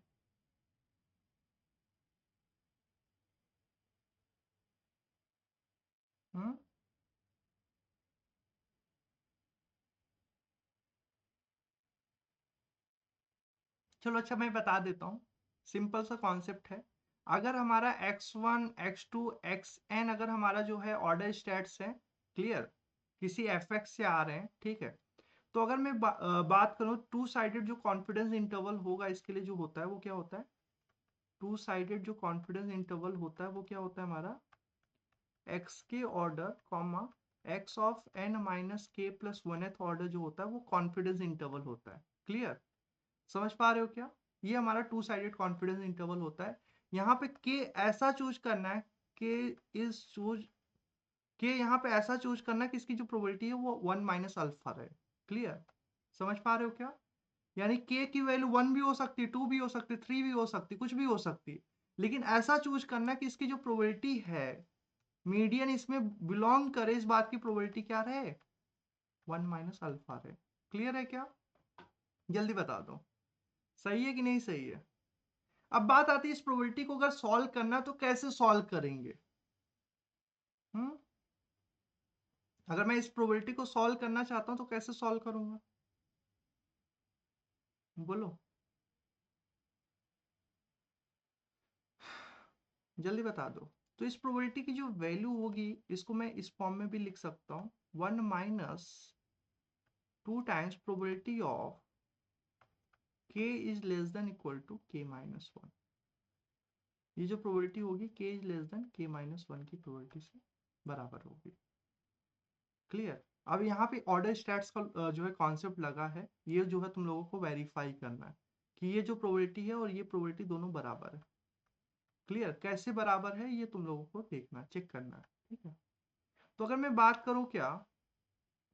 हम्म, चलो अच्छा मैं बता देता हूँ, सिंपल सा कॉन्सेप्ट है। अगर हमारा x1 x2 xn अगर हमारा जो है ऑर्डर स्टेट्स है, क्लियर, किसी fx से आ रहे हैं, ठीक है, तो अगर मैं बात करूँ टू साइडेड जो कॉन्फिडेंस इंटरवल होगा इसके लिए जो होता है वो क्या होता है, टू साइडेड जो कॉन्फिडेंस इंटरवल होता है वो क्या होता है हमारा, x के order comma x of n minus के प्लस वनथ ऑर्डर जो होता है वो कॉन्फिडेंस इंटरवल होता है। क्लियर, समझ पा रहे हो क्या? ये हमारा टू साइडेड कॉन्फिडेंस इंटरवल होता है। यहाँ पे के ऐसा चूज करना है, के इज चूज, के यहाँ पे ऐसा चूज करना है कि इसकी जो प्रोबेबिलिटी है वो 1 माइनस अल्फा रहे। क्लियर, समझ पा रहे हो क्या? यानी के की वैल्यू 1 भी हो सकती है, 2 भी हो सकती है, 3 भी हो सकती है, कुछ भी हो सकती है, लेकिन ऐसा चूज करना है कि इसकी जो प्रोबेबिलिटी है मीडियन इसमें बिलोंग करे, इस बात की प्रोबेबिलिटी क्या रहे, 1 माइनस अल्फा रहे। क्लियर है क्या? जल्दी बता दो, सही है कि नहीं सही है? अब बात आती है इस प्रोबेबिलिटी को अगर सॉल्व करना तो कैसे सॉल्व करेंगे। हम्म, अगर मैं इस प्रोबेबिलिटी को सॉल्व करना चाहता हूं तो कैसे सॉल्व करूंगा, बोलो जल्दी बता दो। तो इस प्रोबेबिलिटी की जो वैल्यू होगी इसको मैं इस फॉर्म में भी लिख सकता हूं, 1 minus 2 times probability of k is less than equal to k minus 1। ये जो प्रोबेबिलिटी होगी k is less than k minus 1 की प्रोबेबिलिटी से बराबर होगी। क्लियर, अब यहाँ पे ऑर्डर स्टैट्स का जो है कॉन्सेप्ट लगा है, ये जो है तुम लोगों को वेरीफाई करना है कि ये जो प्रोबेबिलिटी है और ये प्रोबेबिलिटी दोनों बराबर है। क्लियर, कैसे बराबर है ये तुम लोगों को देखना, चेक करना है, ठीक है। तो अगर मैं बात करूं क्या,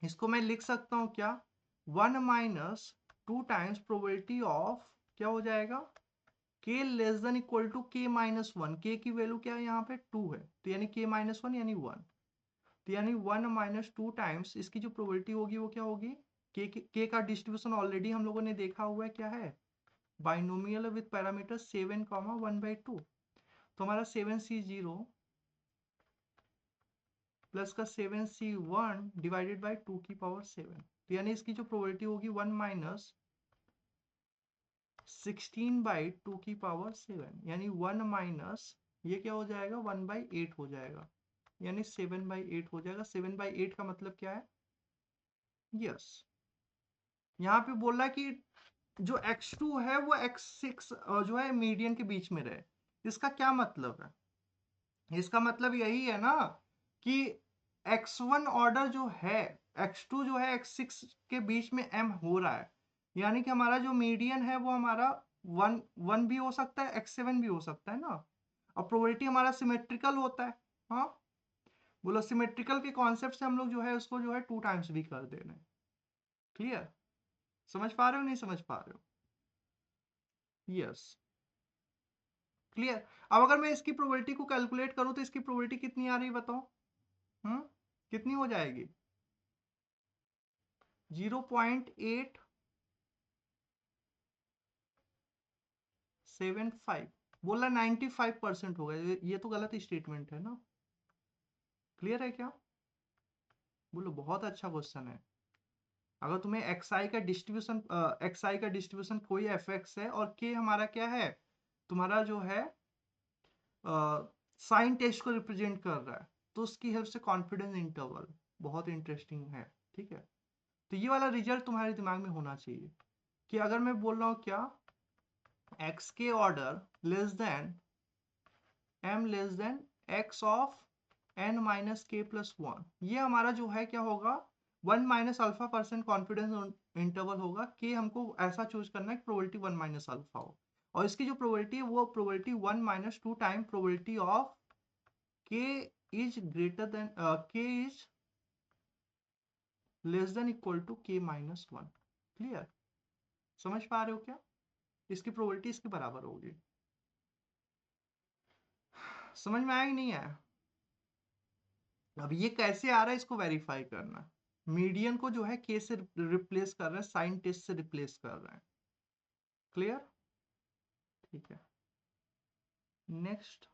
इसको मैं लिख सकता हूं क्या, 1 माइनस 2 टाइम्स प्रोबेबिलिटी ऑफ क्या हो जाएगा, k less than equal to k minus 1। k की वैल्यू क्या है यहाँ पे 2 है, तो यानी k माइनस 1 यानी 1, तो यानी 1 माइनस 2 टाइम्स इसकी जो प्रोबेबिलिटी होगी वो क्या होगी, k का डिस्ट्रीब्यूशन ऑलरेडी हम लोगों ने देखा हुआ है, क्या है, बाइनोमियल विद पैरामीटर 7 कॉमा 1/2। तो हमारा 7c0 प्लस का 7c1 डिवाइडेड बाई 2 की पावर 7, तो यानी इसकी जो प्रोबेबिलिटी होगी 1 माइनस 16/2 की पावर 7, यानी 1 माइनस ये क्या हो जाएगा 1/8 हो जाएगा, यानी 7/8 हो जाएगा। 7/8 का मतलब क्या है, यस, यहाँ पे बोल रहा है कि जो x2 है वो x6 जो है मीडियन के बीच में रहे। इसका क्या मतलब है, इसका मतलब यही है ना कि x1 ऑर्डर जो है, x2 जो है x6 के बीच में m हो रहा है, यानी कि हमारा जो मीडियन है वो हमारा 1 भी हो सकता है, x7 भी हो सकता है ना। और प्रोबेबिलिटी हमारा सिमेट्रिकल होता है, हाँ, बोलो सिमेट्रिकल के कॉन्सेप्ट से हम लोग जो है उसको जो है 2 टाइम्स भी कर दे रहे हैं। क्लियर, समझ पा रहे हो नहीं समझ पा रहे हो? Yes, clear. अब अगर मैं इसकी प्रोबेबिलिटी को कैलकुलेट करूं तो इसकी प्रोबेबिलिटी कितनी आ रही है बताओ, हम्म, कितनी हो जाएगी, 0.875, बोला 95% होगा, ये तो गलत स्टेटमेंट है ना। क्लियर है क्या? बोलो बहुत अच्छा क्वेश्चन है। अगर तुम्हें एक्स आई का डिस्ट्रीब्यूशन कोई एफ एक्स है और के हमारा क्या है, तुम्हारा जो है साइन टेस्ट को रिप्रेजेंट कर रहा है, तो उसकी हेल्प से कॉन्फिडेंस इंटरवल बहुत इंटरेस्टिंग है, ठीक है। तो ये वाला रिजल्ट तुम्हारे दिमाग में होना चाहिए कि अगर मैं बोल रहा हूँ क्या, एक्स के order less then m less then x of n minus के प्लस 1, ये हमारा जो है क्या होगा, 1 minus alpha percent confidence interval होगा। कि हमको ऐसा चूज करना है कि प्रोबेबिलिटी 1 माइनस अल्फा हो, और इसकी जो प्रोबेबिलिटी है वो probability 1 minus 2 time probability of k is greater than k is less than equal to k minus 1। Clear, समझ पा रहे हो क्या? इसकी प्रोबेबिलिटी इसके बराबर होगी। समझ में आया कि नहीं आया? अब ये कैसे आ रहा है इसको वेरीफाई करना, मीडियन को जो है के से रिप्लेस कर रहे हैं, साइन टेस्ट से रिप्लेस कर रहे हैं। क्लियर, ठीक है। नेक्स्ट,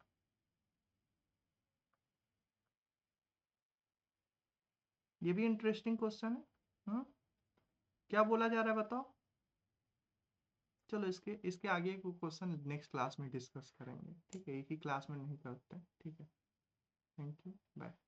ये भी इंटरेस्टिंग क्वेश्चन है। क्या बोला जा रहा है बताओ, चलो इसके आगे क्वेश्चन नेक्स्ट क्लास में डिस्कस करेंगे, ठीक है, एक ही क्लास में नहीं करते, ठीक है। Thank you, bye.